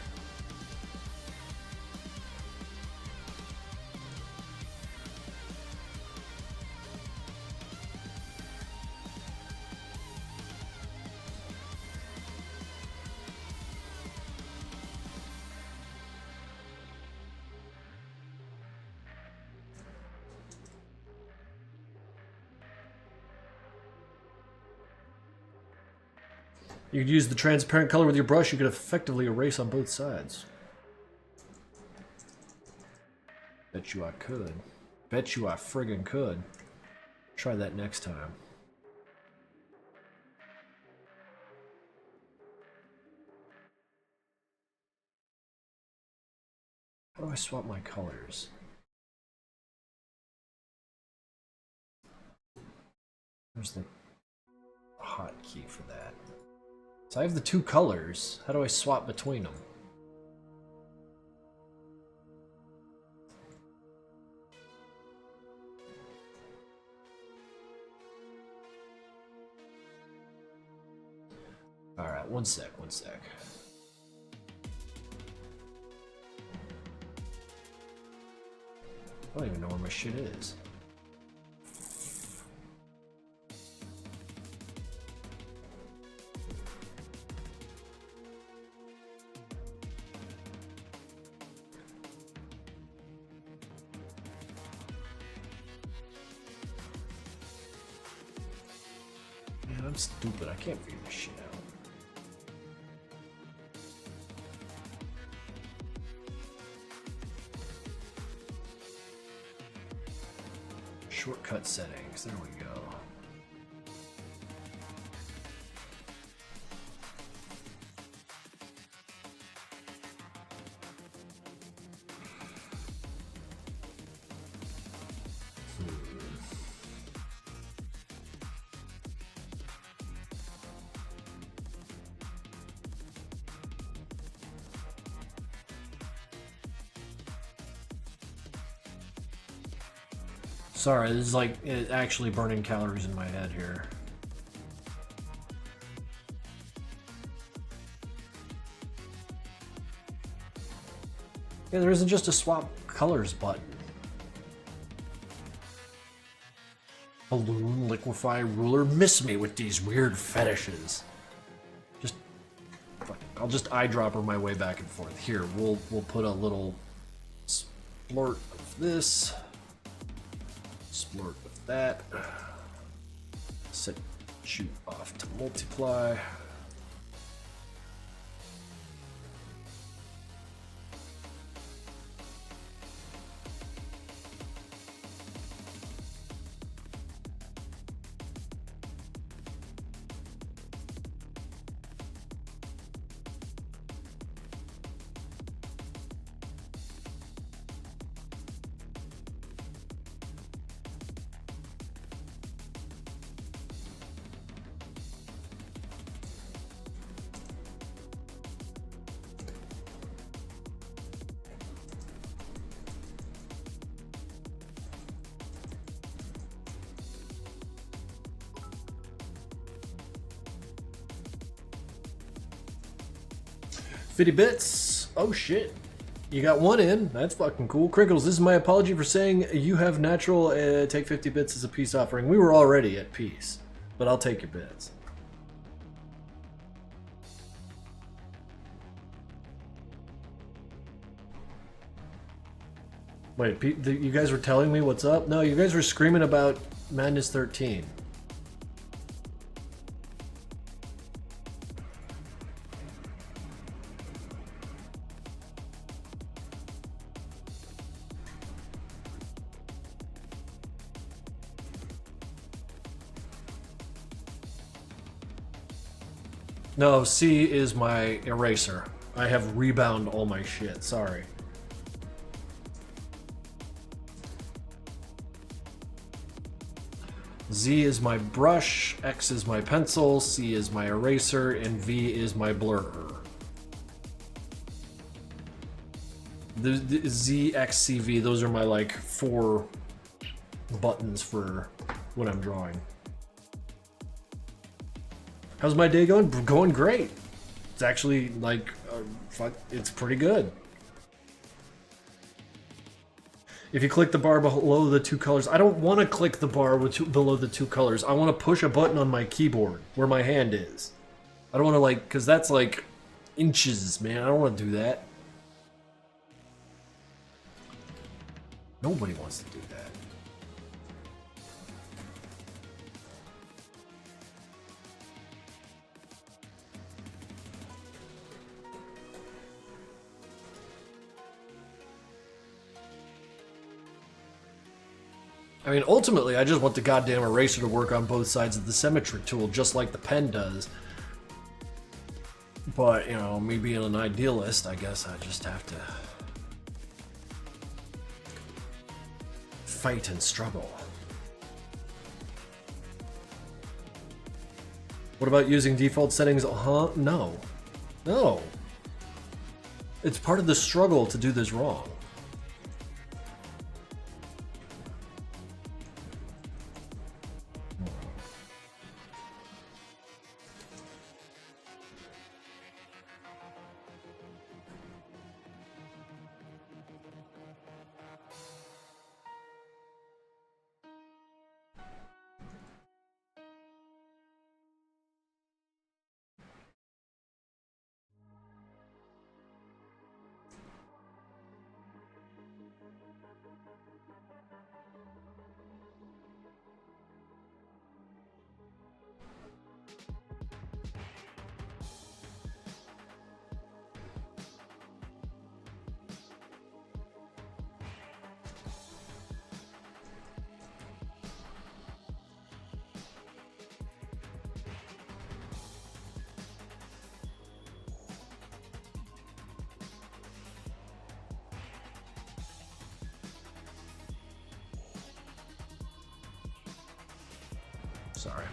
You could use the transparent color with your brush, you could effectively erase on both sides. Bet you I could. Bet you I friggin' could. Try that next time. How do I swap my colors? There's the hotkey for that. So I have the two colors. How do I swap between them? Alright, one sec. I don't even know where my shit is. Man, I'm stupid. I can't figure this shit out. Shortcut settings, there we go. Sorry, this is like actually burning calories in my head here. Yeah, there isn't just a swap colors button. Balloon, liquefy, ruler, miss me with these weird fetishes. I'll just eyedropper my way back and forth. Here, we'll put a little splort of this. Splort with that. Set shoot off to multiply. $50 bits. Oh shit. You got one in. That's fucking cool. Krinkels, this is my apology for saying you have natural. Take 50 bits as a peace offering. We were already at peace, but I'll take your bits. Wait, you guys were telling me what's up? No, you guys were screaming about Madness 13. No, C is my eraser. I have rebound all my shit, sorry. Z is my brush, X is my pencil, C is my eraser, and V is my blur. The Z, X, C, V, those are my like 4 buttons for when I'm drawing. How's my day going? Going great. It's actually like, it's pretty good. If you click the bar below the 2 colors, I don't want to click the bar below the 2 colors. I want to push a button on my keyboard where my hand is. I don't want to like, because that's like inches, man. I don't want to do that. Nobody wants to do that. I mean, ultimately, I just want the goddamn eraser to work on both sides of the symmetry tool, just like the pen does. But, you know, me being an idealist, I guess I just have to fight and struggle. What about using default settings? No. No. It's part of the struggle to do this wrong. Sorry.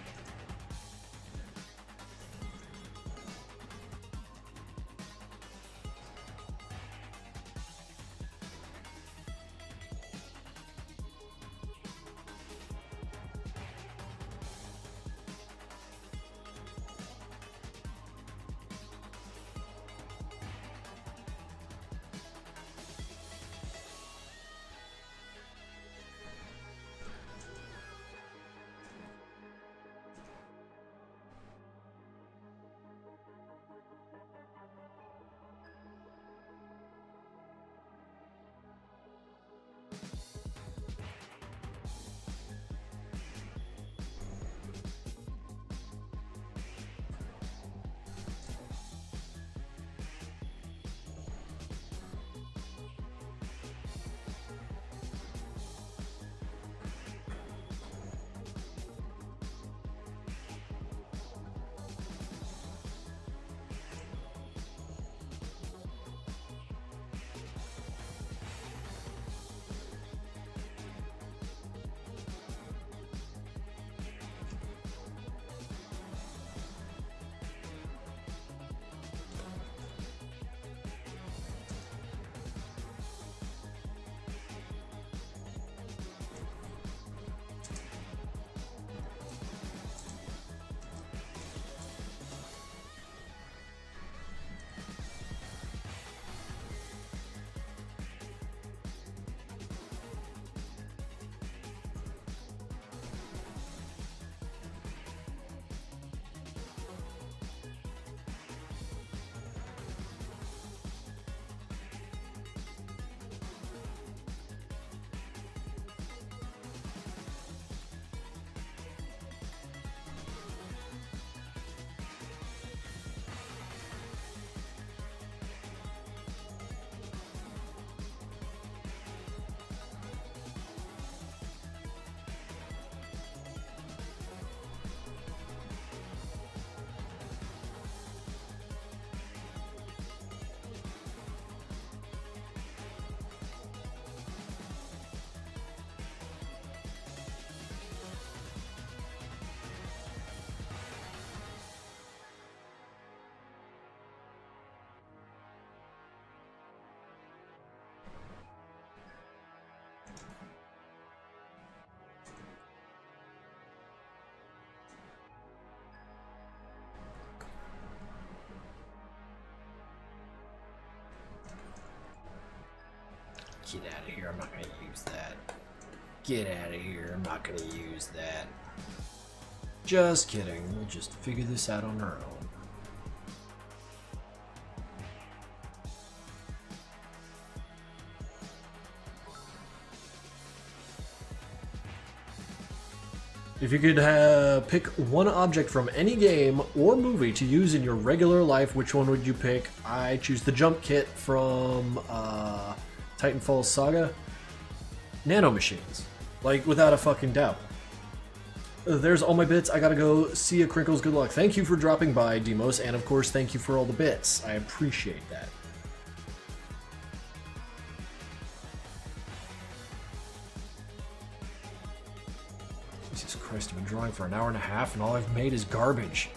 Get out of here. I'm not gonna use that. Get out of here. I'm not gonna use that. Just kidding. We'll just figure this out on our own. If you could pick one object from any game or movie to use in your regular life, which one would you pick? I choose the jump kit from Titanfall Saga. Nanomachines. Like, without a fucking doubt. There's all my bits. I gotta go. See ya, Krinkels. Good luck. Thank you for dropping by, Demos. And, of course, thank you for all the bits. I appreciate that. Jesus Christ, I've been drawing for an hour and a half, and all I've made is garbage.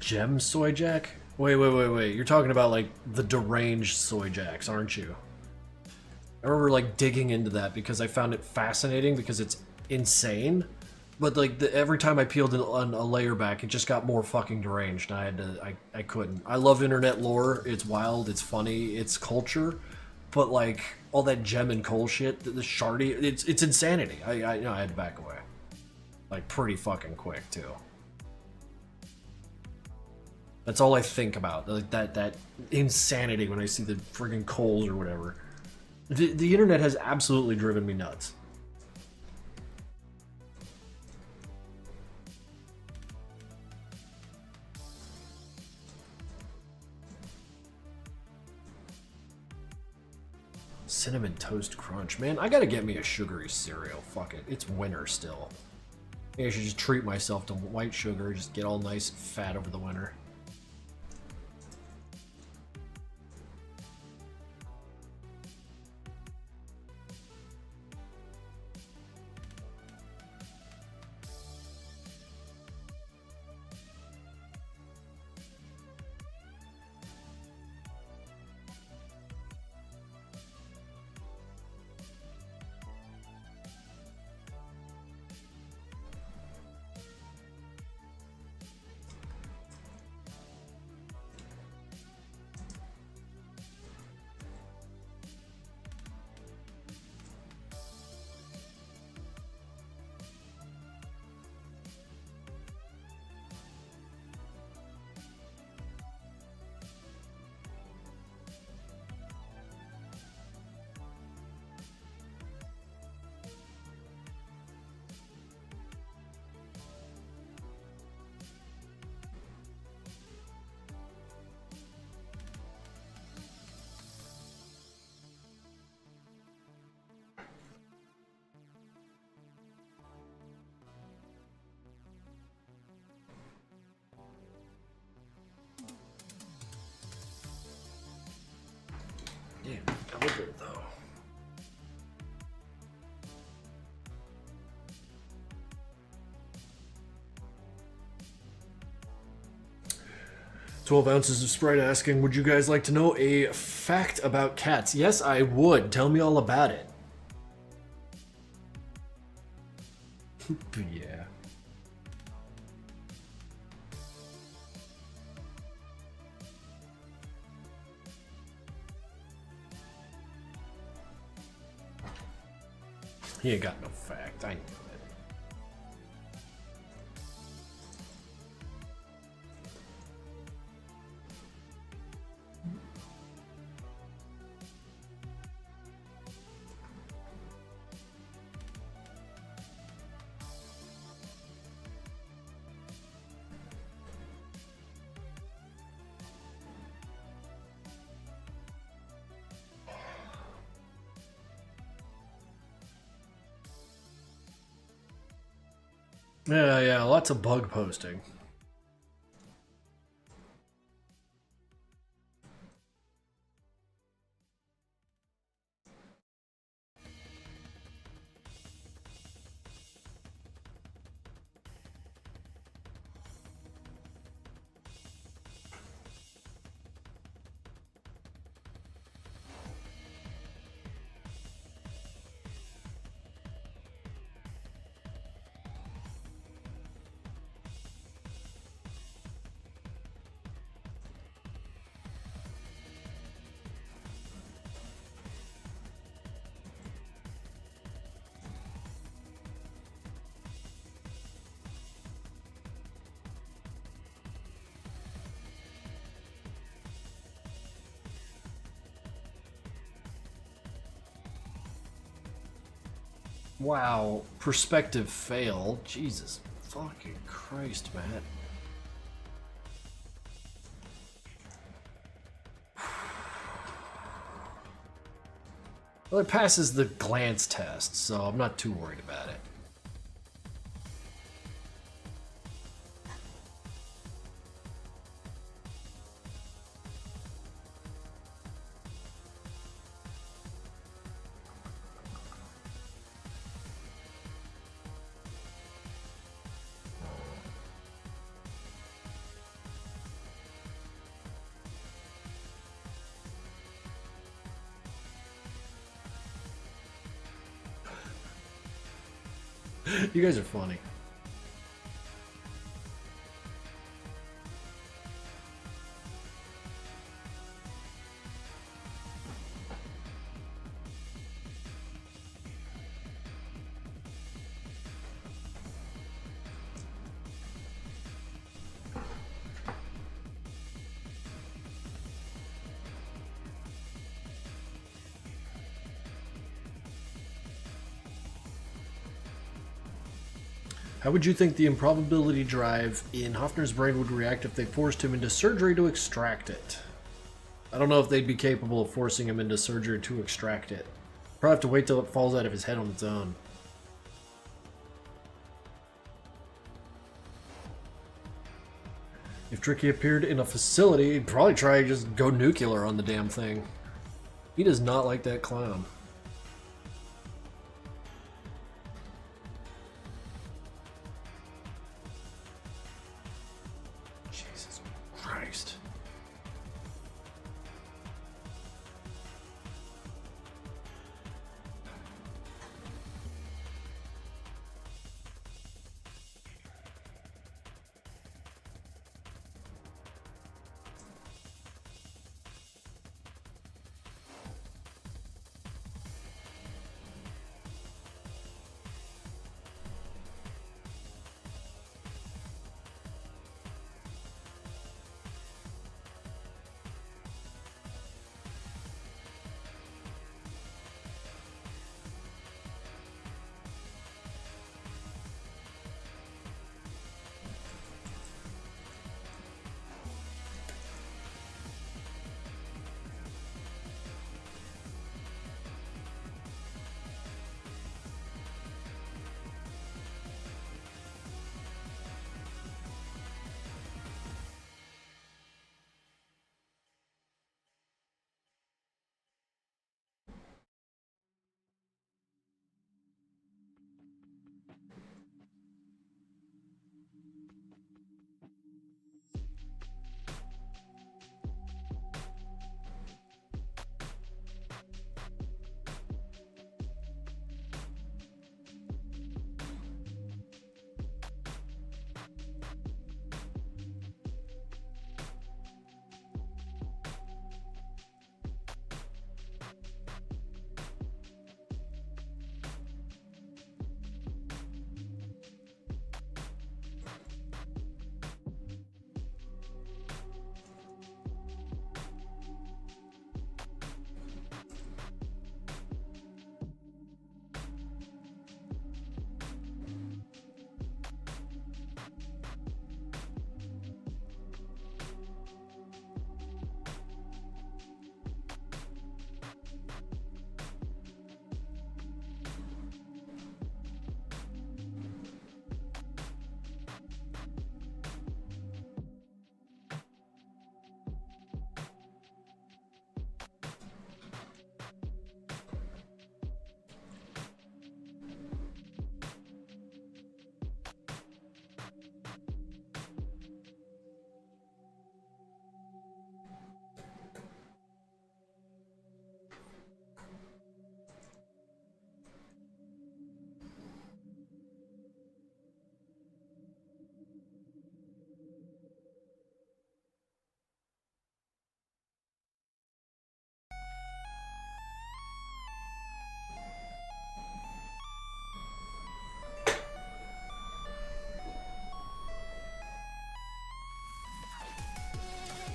Gem soy jack? Wait. You're talking about, like, the deranged soy jacks, aren't you? I remember, like, digging into that because I found it fascinating because it's insane. But, like, every time I peeled on a layer back, it just got more fucking deranged. And I had to, I couldn't. I love internet lore. It's wild. It's funny. It's culture. But, like, all that gem and coal shit, the shardy, it's insanity. I had to back away. Like, pretty fucking quick, too. That's all I think about, like that insanity when I see the friggin' coals or whatever. The internet has absolutely driven me nuts. Cinnamon Toast Crunch. Man, I gotta get me a sugary cereal. Fuck it. It's winter still. Maybe I should just treat myself to white sugar, just get all nice and fat over the winter. Damn, deliberate though. "12 ounces of Sprite asking, would you guys like to know a fact about cats?" Yes, I would. Tell me all about it. Yeah. He ain't got no fact. I knew it. Yeah, lots of bug posting. Wow, perspective fail. Jesus fucking Christ, Matt. Well, it passes the glance test, so I'm not too worried about it. You guys are funny. How would you think the improbability drive in Hoffner's brain would react if they forced him into surgery to extract it? I don't know if they'd be capable of forcing him into surgery to extract it. Probably have to wait till it falls out of his head on its own. If Tricky appeared in a facility, he'd probably try to just go nuclear on the damn thing. He does not like that clown. Jesus Christ.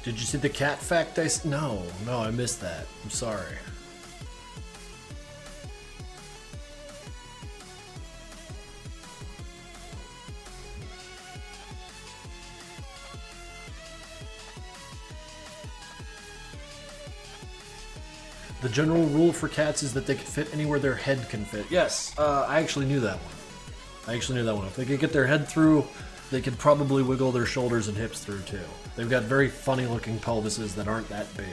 Did you see the cat fact? No, I missed that. I'm sorry. The general rule for cats is that they can fit anywhere their head can fit. Yes, I actually knew that one. If they could get their head through, they could probably wiggle their shoulders and hips through too. They've got very funny looking pelvises that aren't that big.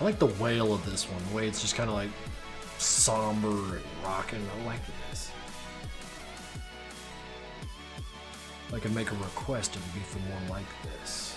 I like the wail of this one, the way it's just kind of like somber and rocking. I like this. If I could make a request, it would be for more like this.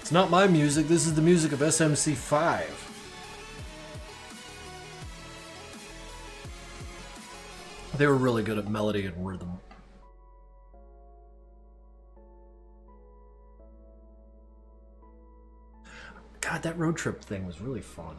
It's not my music, this is the music of SMC5. They were really good at melody and rhythm. God, that road trip thing was really fun.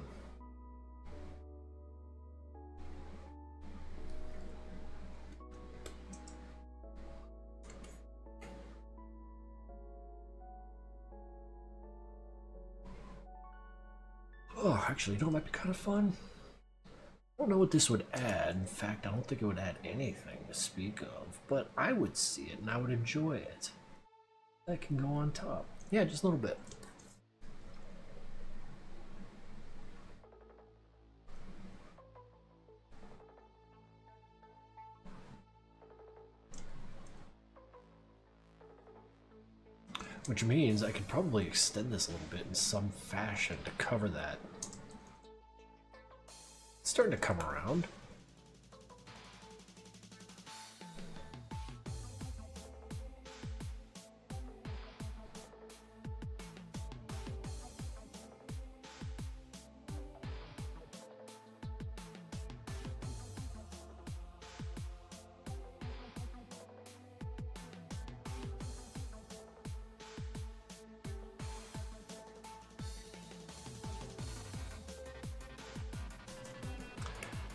Oh, actually, you know, it might be kind of fun. I don't know what this would add. In fact, I don't think it would add anything to speak of, but I would see it and I would enjoy it. That can go on top. Yeah, just a little bit. Which means I could probably extend this a little bit in some fashion to cover that. It's starting to come around.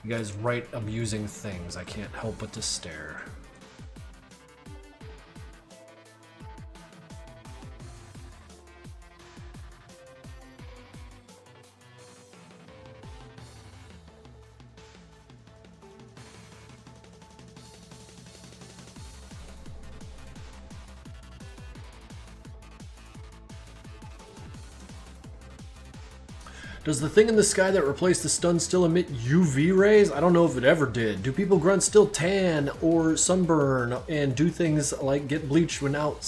You guys write amusing things. I can't help but to stare. Does the thing in the sky that replaced the stun still emit UV rays? I don't know if it ever did. Do people grunts still tan or sunburn and do things like get bleached when out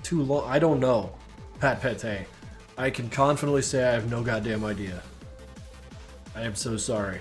too long? I don't know. Pat Pete. I can confidently say I have no goddamn idea. I am so sorry.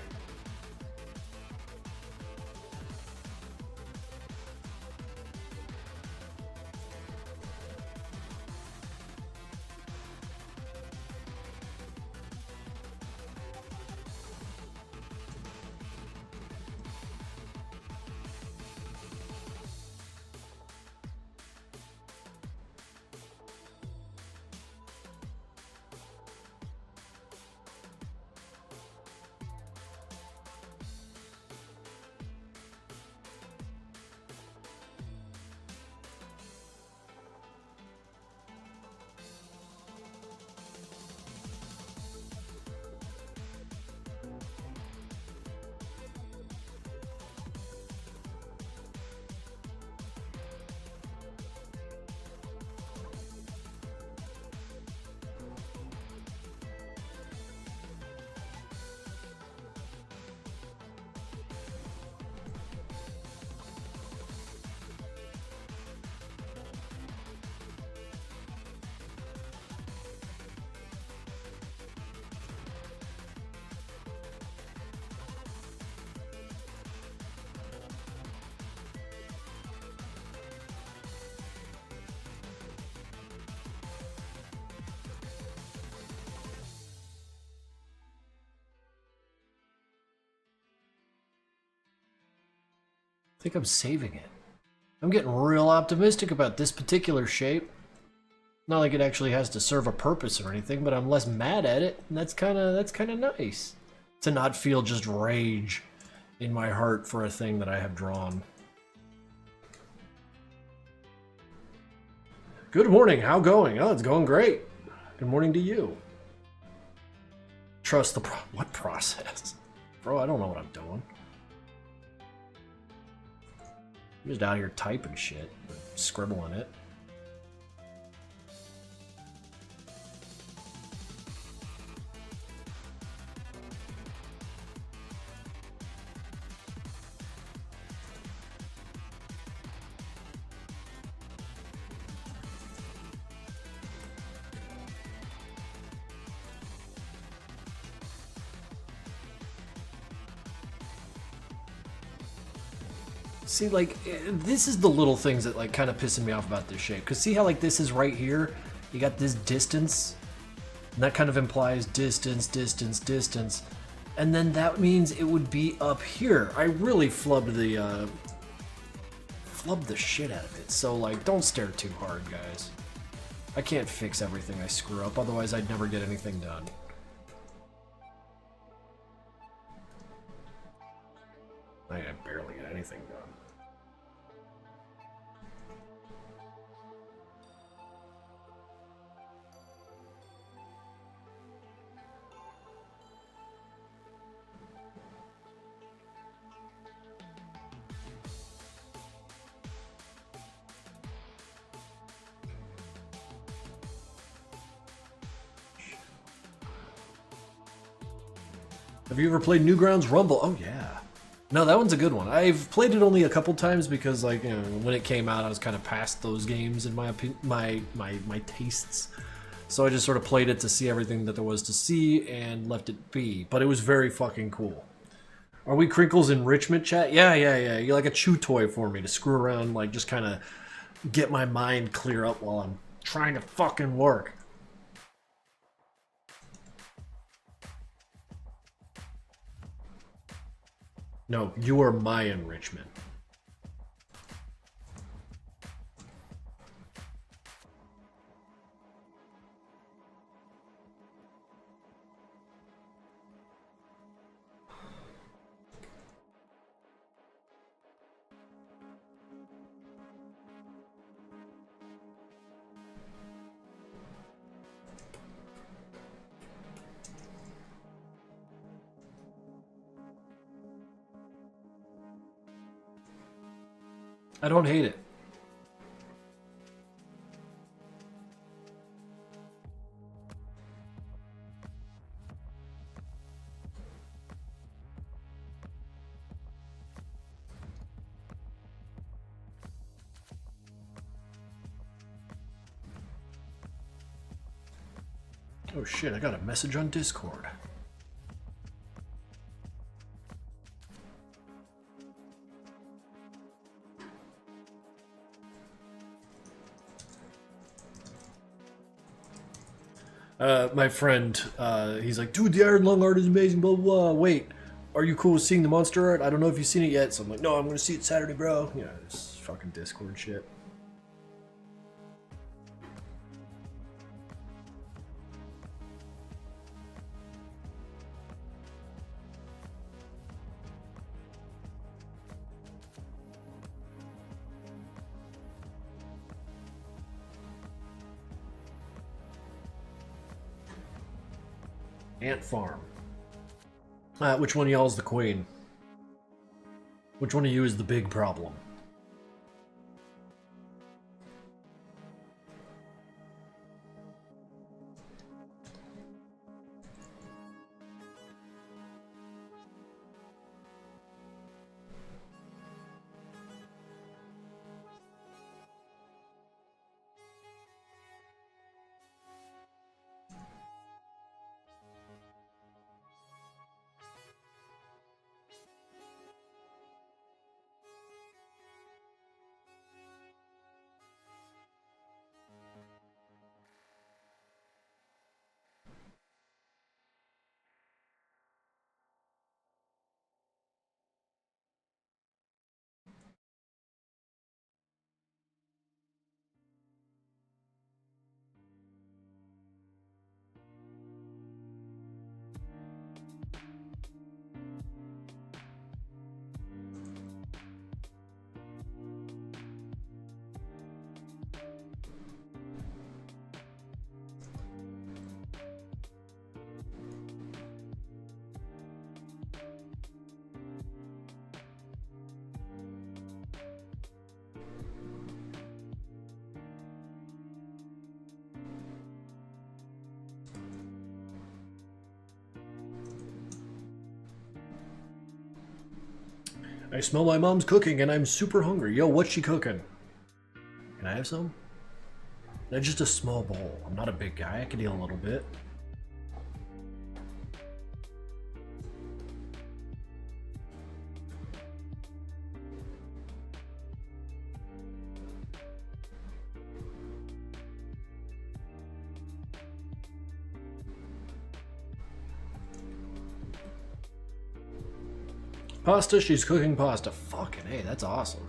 I think I'm saving it. I'm getting real optimistic about this particular shape. Not like it actually has to serve a purpose or anything, but I'm less mad at it, and that's kind of nice. To not feel just rage in my heart for a thing that I have drawn. Good morning, how going? Oh, it's going great. Good morning to you. Trust the what process? Bro, I don't know what I'm doing. I'm just out here typing shit, scribbling it. See, like, this is the little things that, like, kind of pissing me off about this shape. Because see how, like, this is right here? You got this distance. And that kind of implies distance, distance, distance. And then that means it would be up here. I really flubbed the shit out of it. So, like, don't stare too hard, guys. I can't fix everything I screw up. Otherwise, I'd never get anything done. I barely get anything done. Have you ever played Newgrounds Rumble? Oh yeah. No, that one's a good one. I've played it only a couple times because, like, you know, when it came out, I was kind of past those games in my my tastes. So I just sort of played it to see everything that there was to see and left it be. But it was very fucking cool. Are we Krinkels enrichment chat? Yeah. You're like a chew toy for me to screw around, like, just kind of get my mind clear up while I'm trying to fucking work. No, you are my enrichment. I don't hate it. Oh shit, I got a message on Discord. My friend, he's like, dude, the Iron Lung art is amazing, blah, blah, blah. Wait, are you cool with seeing the monster art? I don't know if you've seen it yet. So I'm like, no, I'm gonna see it Saturday, bro. You know, this fucking Discord shit. Ant Farm. Which one of y'all is the queen? Which one of you is the big problem? I smell my mom's cooking and I'm super hungry. Yo, what's she cooking? Can I have some? That's just a small bowl. I'm not a big guy. I can eat a little bit. Pasta? She's cooking pasta. Fucking hey, that's awesome.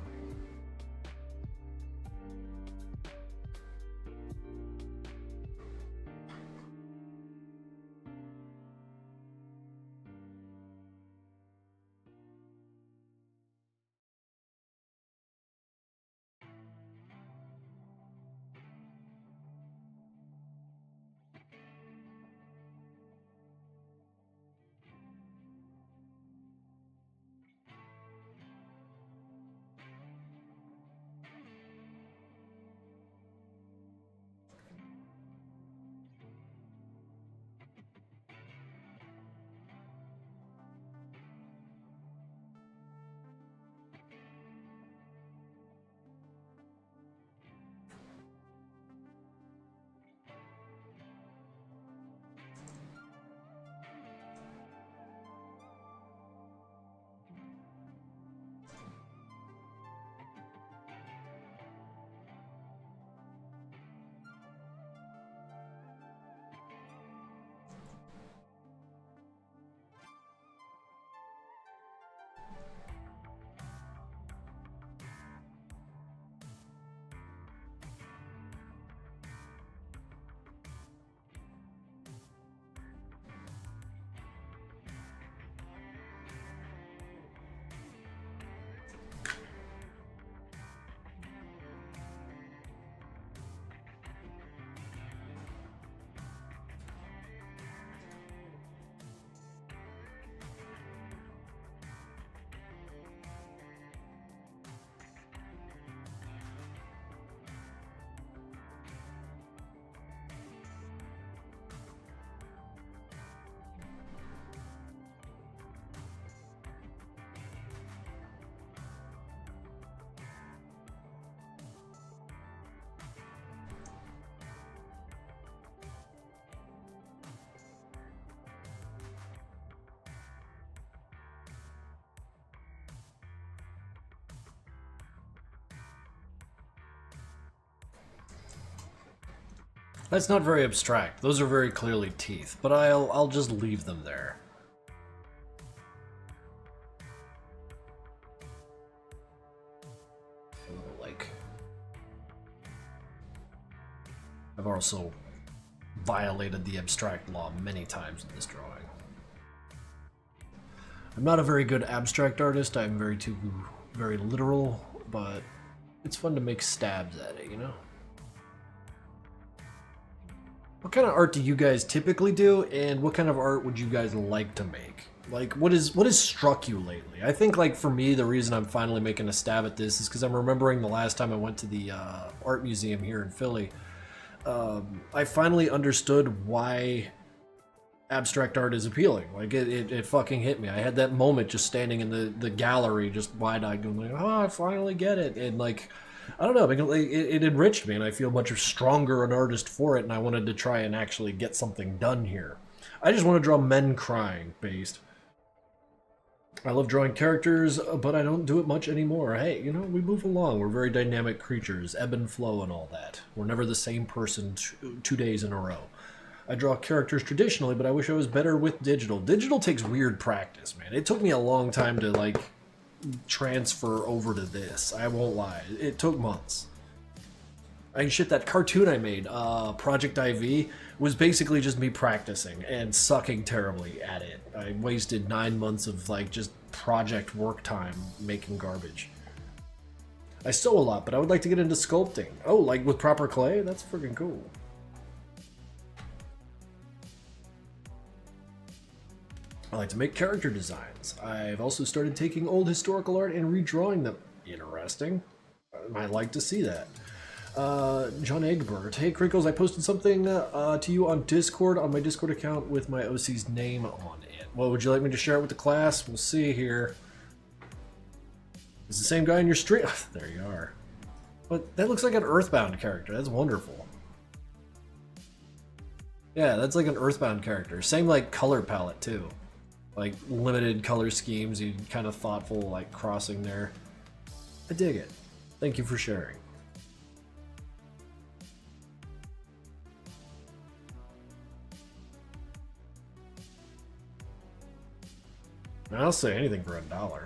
That's not very abstract. Those are very clearly teeth, but I'll just leave them there. A little like I've also violated the abstract law many times in this drawing. I'm not a very good abstract artist. I'm very literal, but it's fun to make stabs at it, you know? What kind of art do you guys typically do, and what kind of art would you guys like to make? Like, what has struck you lately? I think, like, for me, the reason I'm finally making a stab at this is because I'm remembering the last time I went to the art museum here in Philly. I finally understood why abstract art is appealing. Like, it fucking hit me. I had that moment just standing in the gallery, just wide-eyed, going like, oh, I finally get it. And, like, I don't know, it enriched me, and I feel much stronger an artist for it, and I wanted to try and actually get something done here. I just want to draw men crying, based. I love drawing characters, but I don't do it much anymore. Hey, you know, we move along. We're very dynamic creatures, ebb and flow and all that. We're never the same person 2 days in a row. I draw characters traditionally, but I wish I was better with digital. Digital takes weird practice, man. It took me a long time to, like, transfer over to this. I won't lie. It took months. I mean, shit, that cartoon I made, Project IV, was basically just me practicing and sucking terribly at it. I wasted 9 months of, like, just project work time making garbage. I sew a lot, but I would like to get into sculpting. Oh, like with proper clay? That's freaking cool. I like to make character designs. I've also started taking old historical art and redrawing them. Interesting. I might like to see that. John Egbert. Hey, Krinkels, I posted something to you on Discord, on my Discord account with my OC's name on it. Well, would you like me to share it with the class? We'll see here. Is the same guy in your stream? There you are. But that looks like an Earthbound character. That's wonderful. Yeah, that's like an Earthbound character. Same, like, color palette, too. Like, limited color schemes, you kind of thoughtful, like, crossing there. I dig it. Thank you for sharing. I'll say anything for $1.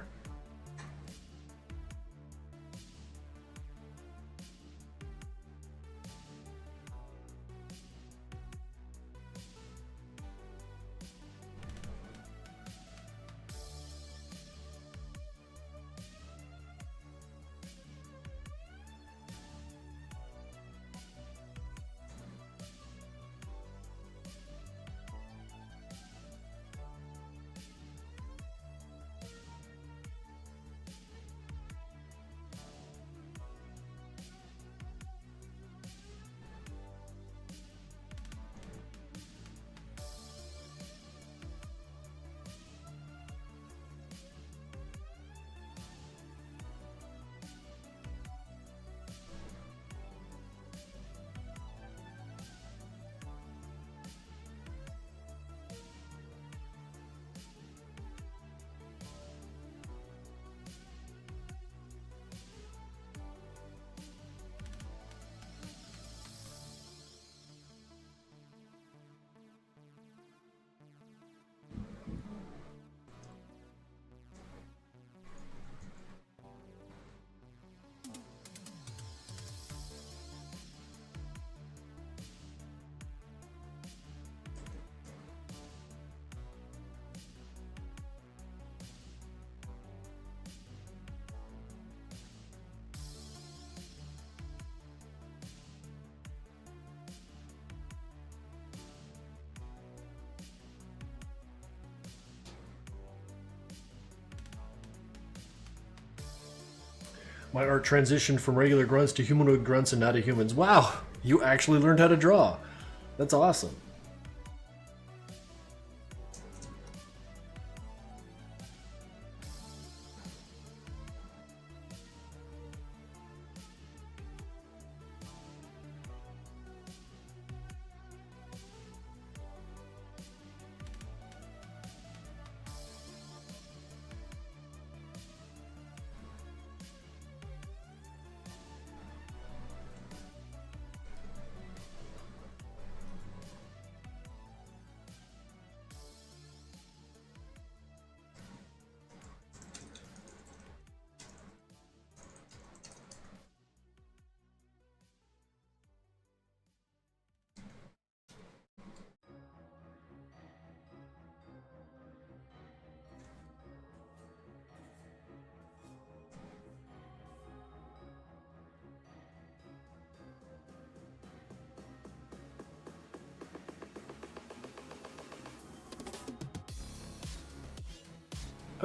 My art transitioned from regular grunts to humanoid grunts and now to humans. Wow, you actually learned how to draw. That's awesome.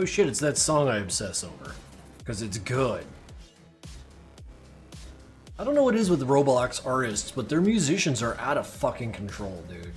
Oh shit, it's that song I obsess over. Because it's good. I don't know what it is with Roblox artists, but their musicians are out of fucking control, dude.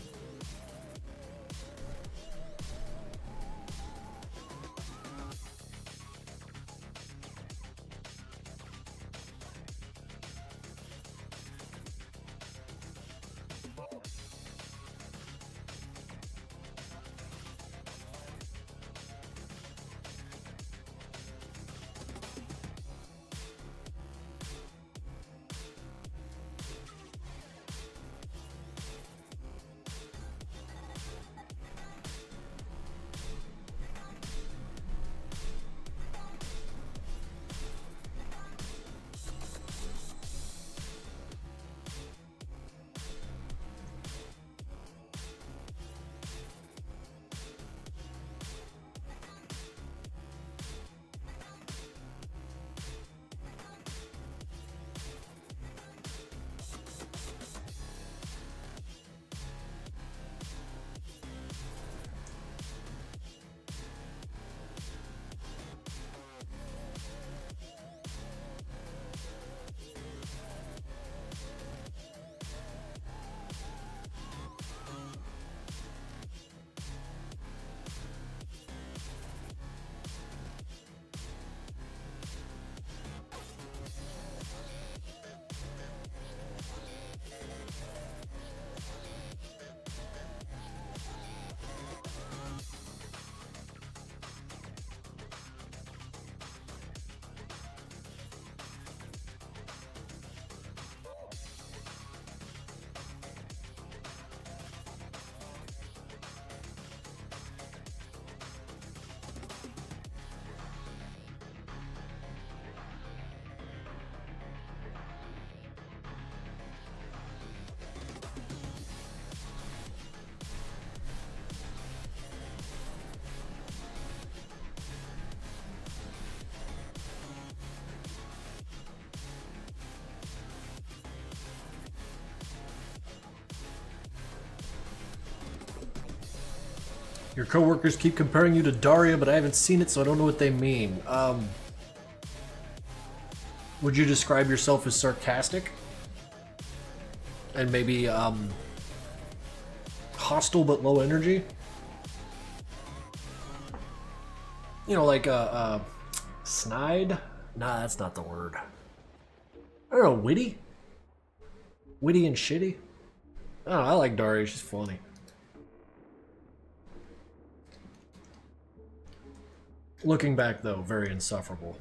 Your coworkers keep comparing you to Daria, but I haven't seen it, so I don't know what they mean. Would you describe yourself as sarcastic? And maybe, hostile but low energy? You know, like, snide? Nah, that's not the word. I don't know, witty? Witty and shitty? I don't know, I like Daria, she's funny. Looking back, though, very insufferable.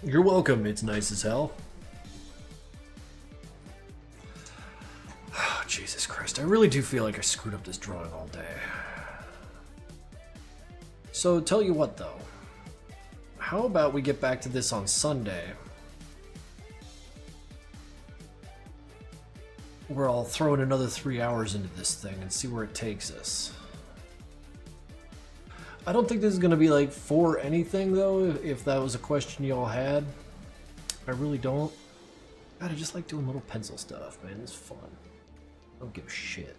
You're welcome, it's nice as hell. Oh, Jesus Christ, I really do feel like I screwed up this drawing all day. So, tell you what though. How about we get back to this on Sunday? Where I'll throw in another 3 hours into this thing and see where it takes us. I don't think this is going to be like for anything though, if that was a question y'all had. I really don't. God, I just like doing little pencil stuff, man. It's fun. I don't give a shit.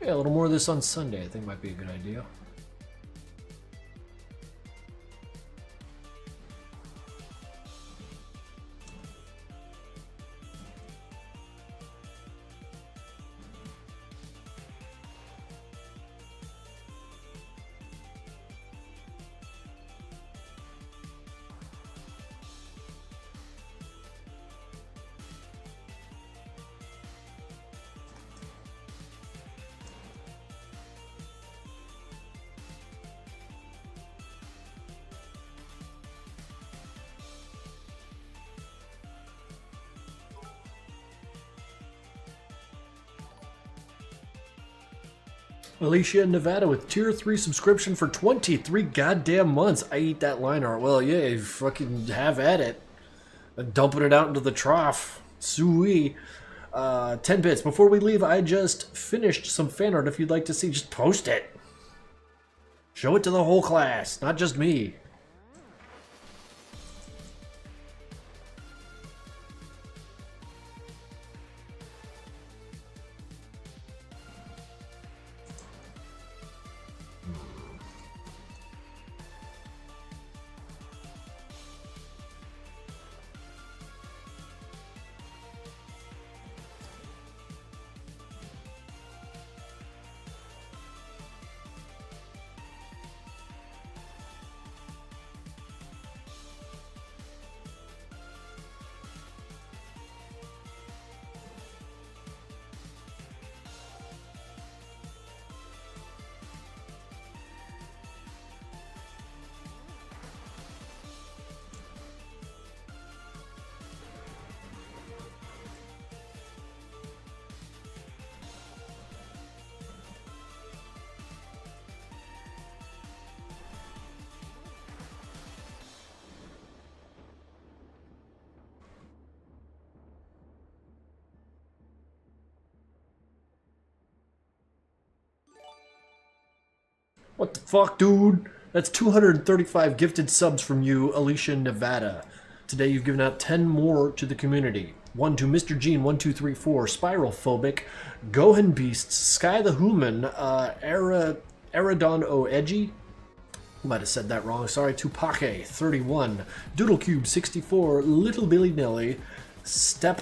Yeah, a little more of this on Sunday I think might be a good idea. Alicia in Nevada with tier 3 subscription for 23 goddamn months. I eat that line art. Well, yeah, you fucking have at it. Dumping it out into the trough. Sui. 10 bits. Before we leave, I just finished some fan art. If you'd like to see, just post it. Show it to the whole class, not just me. What the fuck, dude? That's 235 gifted subs from you, Alicia in Nevada. Today you've given out 10 more to the community. 1 to Mr. Gene, 1234, Spiral Phobic, Gohan Beasts, Sky the Human, Aradon O Edgy. Might have said that wrong. Sorry. Tupake, 31, Doodle Cube, 64, Little Billy Nelly, Step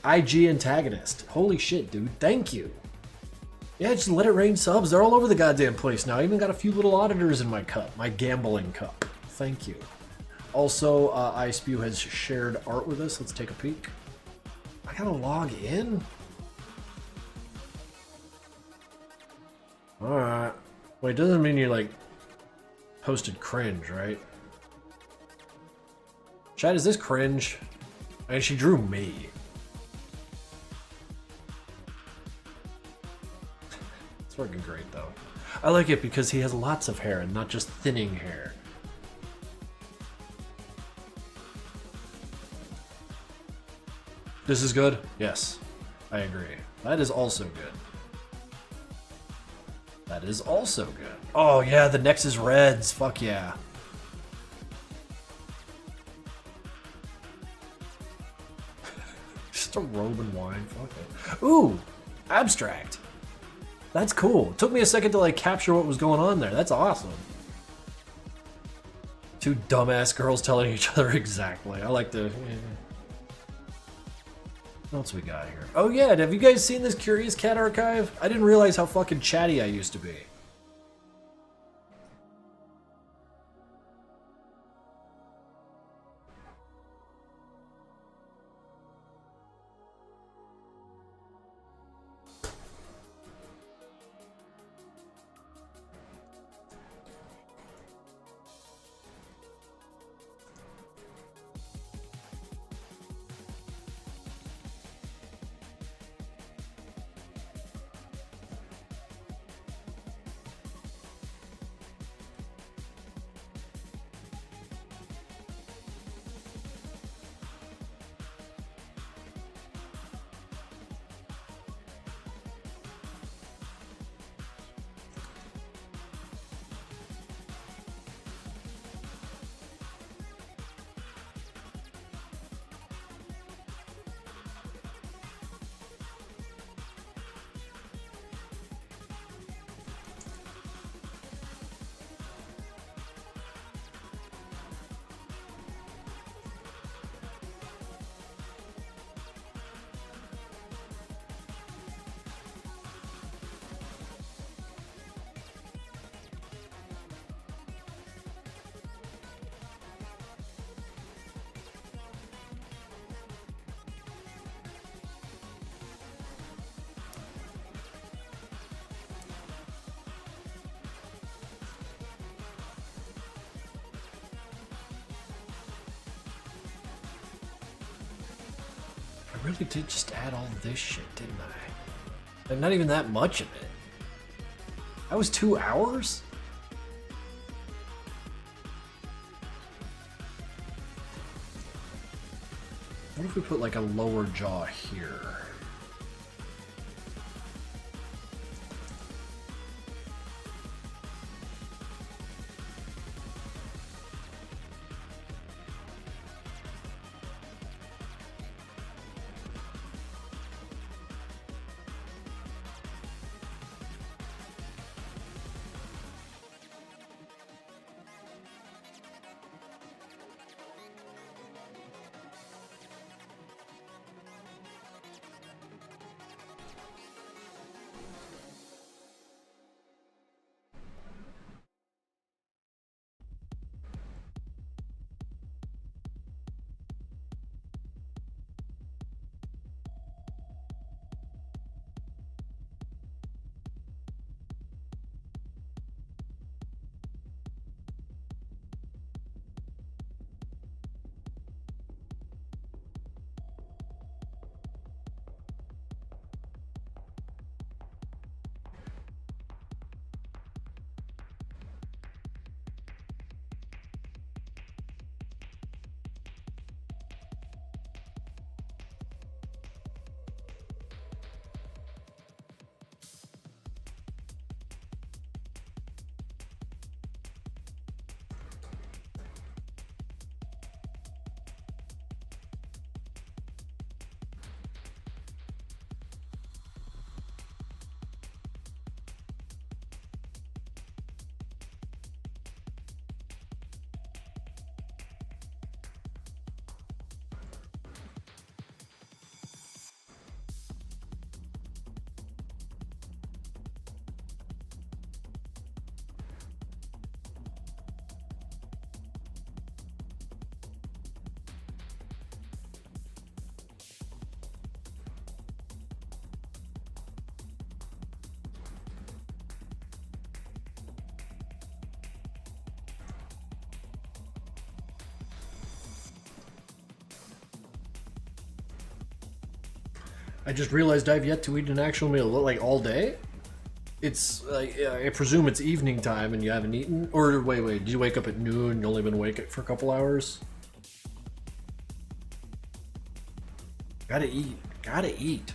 IG Antagonist. Holy shit, dude. Thank you. Yeah, just let it rain subs. They're all over the goddamn place now. I even got a few little auditors in my cup. My gambling cup. Thank you. Also, iSpew has shared art with us. Let's take a peek. I gotta log in? Alright. Wait, doesn't mean you, like, posted cringe, right? Chad, is this cringe? I mean, she drew me. It's working great, though. I like it because he has lots of hair and not just thinning hair. This is good? Yes, I agree. That is also good. That is also good. Oh yeah, the Nexus Reds. Fuck yeah. Just a robe and wine. Fuck it. Ooh, abstract. That's cool. It took me a second to like capture what was going on there. That's awesome. Two dumbass girls telling each other exactly. I like the... What else we got here? Oh yeah, have you guys seen this Curious Cat archive? I didn't realize how fucking chatty I used to be. I really did just add all this shit, didn't I? And not even that much of it. That was 2 hours? What if we put like a lower jaw here? I just realized I've yet to eat an actual meal, like all day. It's I presume it's evening time and you haven't eaten, or wait, did you wake up at noon? And you only been awake for a couple hours. Gotta eat. Gotta eat.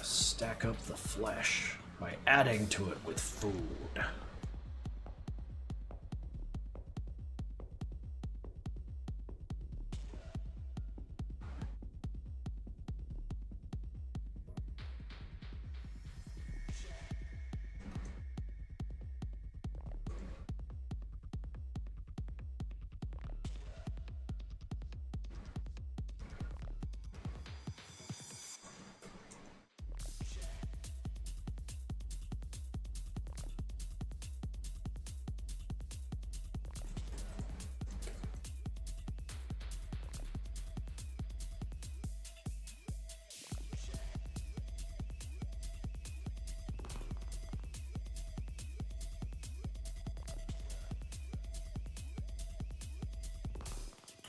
Stack up the flesh by adding to it with food.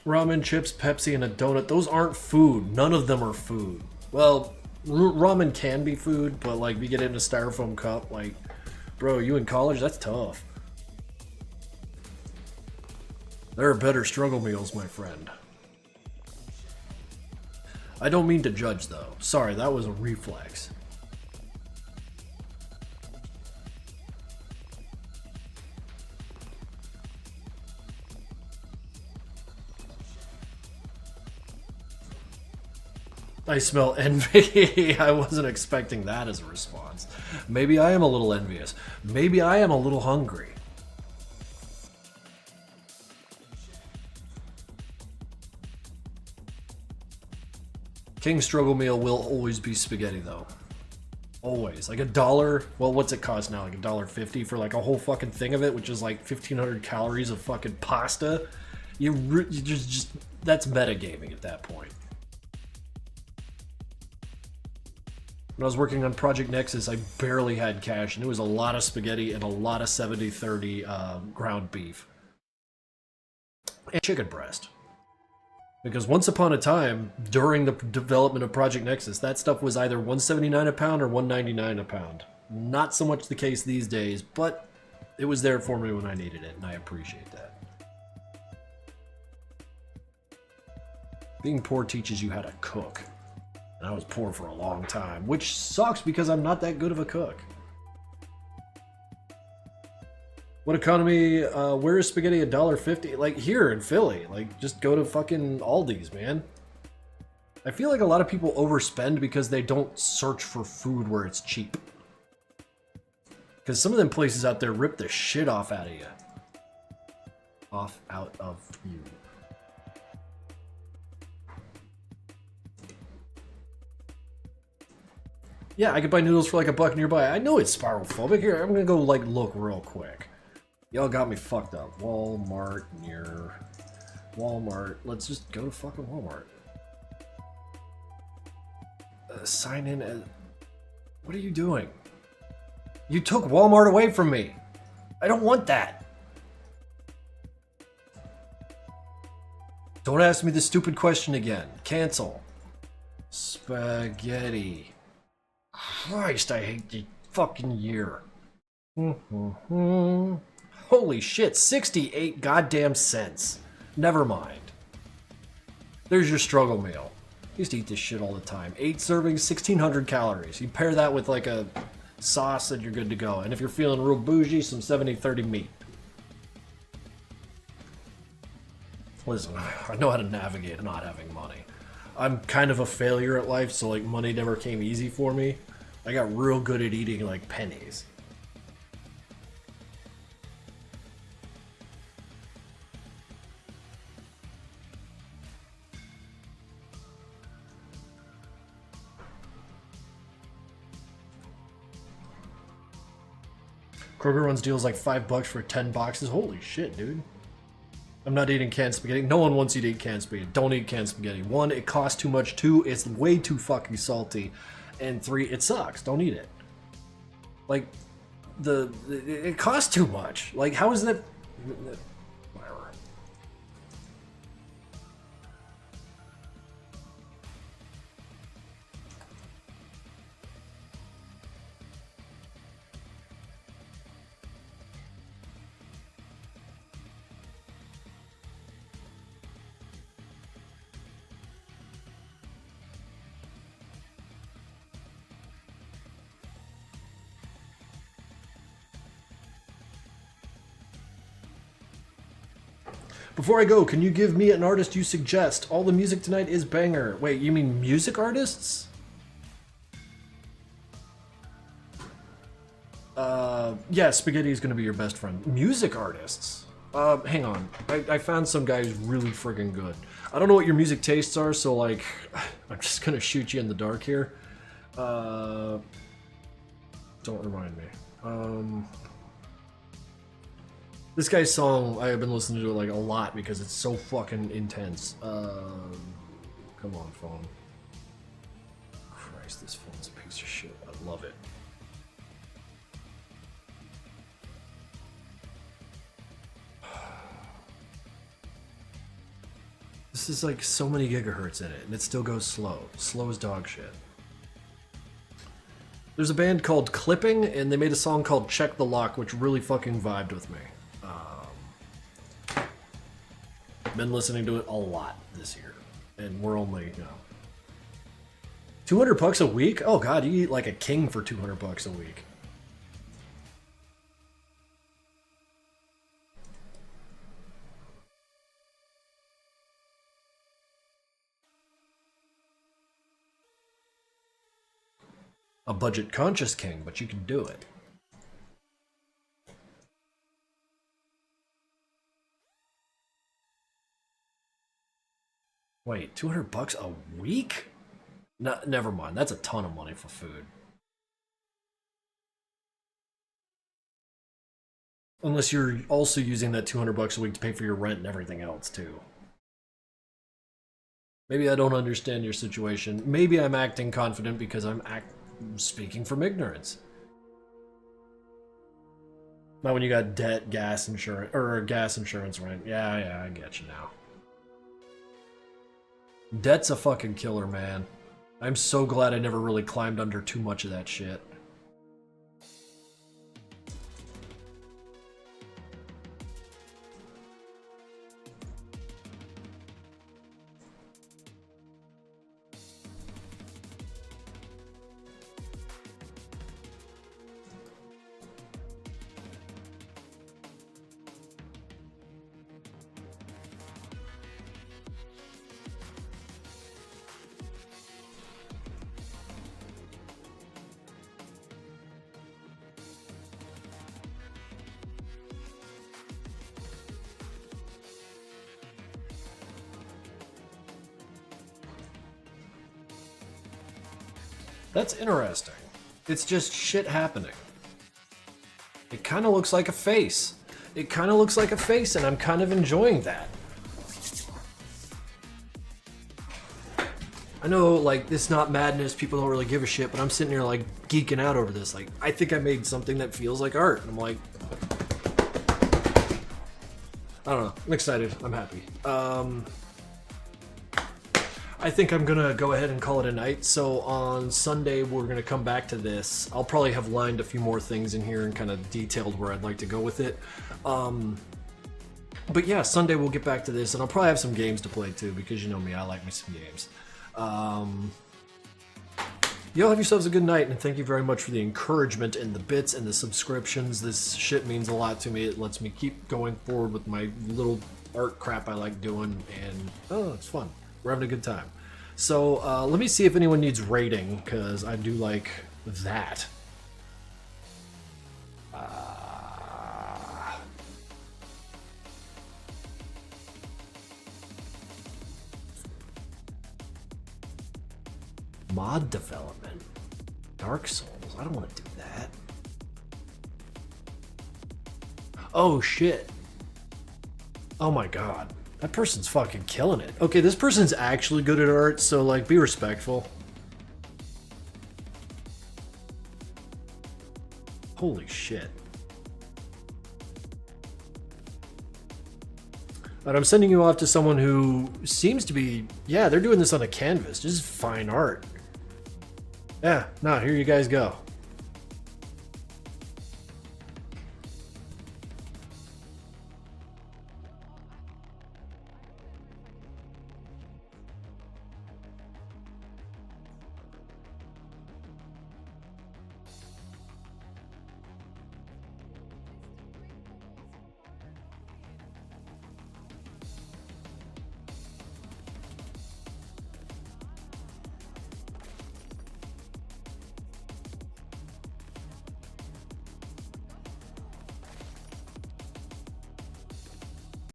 Ramen, chips, Pepsi, and a donut. Those aren't food. None of them are food. Well, ramen can be food, but like, we get it in a styrofoam cup. Like, bro, you in college? That's tough. There are better struggle meals, my friend. I don't mean to judge, though. Sorry, that was a reflex. I smell envy. I wasn't expecting that as a response. Maybe I am a little envious. Maybe I am a little hungry. King struggle meal will always be spaghetti, though. Always. Like $1. Well, what's it cost now? Like $1.50 for like a whole fucking thing of it, which is like 1,500 calories of fucking pasta. You just that's metagaming at that point. When I was working on Project Nexus, I barely had cash, and it was a lot of spaghetti and a lot of 70-30 ground beef. And chicken breast. Because once upon a time, during the development of Project Nexus, that stuff was either $179 a pound or $199 a pound. Not so much the case these days, but it was there for me when I needed it, and I appreciate that. Being poor teaches you how to cook. And I was poor for a long time, which sucks because I'm not that good of a cook. What economy, where is spaghetti $1.50? Like here in Philly, like just go to fucking Aldi's, man. I feel like a lot of people overspend because they don't search for food where it's cheap. Because some of them places out there rip the shit off out of you. Out of you. Yeah, I could buy noodles for like $1 nearby. I know it's spiral-phobic. Here, I'm gonna go like look real quick. Y'all got me fucked up. Walmart near... Walmart. Let's just go to fucking Walmart. Sign in as... What are you doing? You took Walmart away from me. I don't want that. Don't ask me the stupid question again. Cancel. Spaghetti. Christ, I hate the fucking year. Holy shit, 68 goddamn cents. Never mind. There's your struggle meal. I used to eat this shit all the time. 8 servings, 1,600 calories. You pair that with like a sauce and you're good to go. And if you're feeling real bougie, some 70-30 meat. Listen, I know how to navigate not having money. I'm kind of a failure at life, so like money never came easy for me. I got real good at eating like pennies. Kroger runs deals like $5 for 10 boxes. Holy shit, dude. I'm not eating canned spaghetti. No one wants you to eat canned spaghetti. Don't eat canned spaghetti. 1, it costs too much. 2, it's way too fucking salty. And 3, it sucks. Don't eat it. Like, it costs too much. Like, how is that? Whatever. Before I go, can you give me an artist you suggest? All the music tonight is banger. Wait, you mean music artists? Yeah, Spaghetti is going to be your best friend. Music artists? Hang on. I found some guy who's really friggin' good. I don't know what your music tastes are, so like, I'm just going to shoot you in the dark here. Don't remind me. This guy's song, I have been listening to it like a lot because it's so fucking intense. Come on, phone. Christ, this phone's a piece of shit. I love it. This is like so many gigahertz in it, and it still goes slow. Slow as dog shit. There's a band called Clipping, and they made a song called Check the Lock, which really fucking vibed with me. Been listening to it a lot this year, and we're only, you know, $200 a week. Oh god, you eat like a king for $200 a week. A budget conscious king, but you can do it. Wait, $200 a week? No, never mind. That's a ton of money for food. Unless you're also using that $200 a week to pay for your rent and everything else too. Maybe I don't understand your situation. Maybe I'm acting confident because I'm speaking from ignorance. Not when you got debt, gas insurance, or gas insurance rent. Yeah, I get you now. That's a fucking killer, man. I'm so glad I never really climbed under too much of that shit. That's interesting. It's just shit happening. It kind of looks like a face. It kind of looks like a face, and I'm kind of enjoying that. I know, like, it's not madness, people don't really give a shit, but I'm sitting here, like, geeking out over this. Like, I think I made something that feels like art. And I'm like, I don't know. I'm excited. I'm happy. I think I'm gonna go ahead and call it a night. So on Sunday, we're gonna come back to this. I'll probably have lined a few more things in here and kind of detailed where I'd like to go with it. But yeah, Sunday we'll get back to this, and I'll probably have some games to play too, because you know me, I like me some games. Y'all have yourselves a good night, and thank you very much for the encouragement and the bits and the subscriptions. This shit means a lot to me. It lets me keep going forward with my little art crap I like doing, and oh, it's fun. We're having a good time. So let me see if anyone needs rating, because I do like that. Mod development. Dark Souls. I don't want to do that. Oh shit. Oh my god. That person's fucking killing it. Okay, this person's actually good at art, so like, be respectful. Holy shit. But I'm sending you off to someone who seems to be, yeah, they're doing this on a canvas. This is fine art. Yeah, no, here you guys go.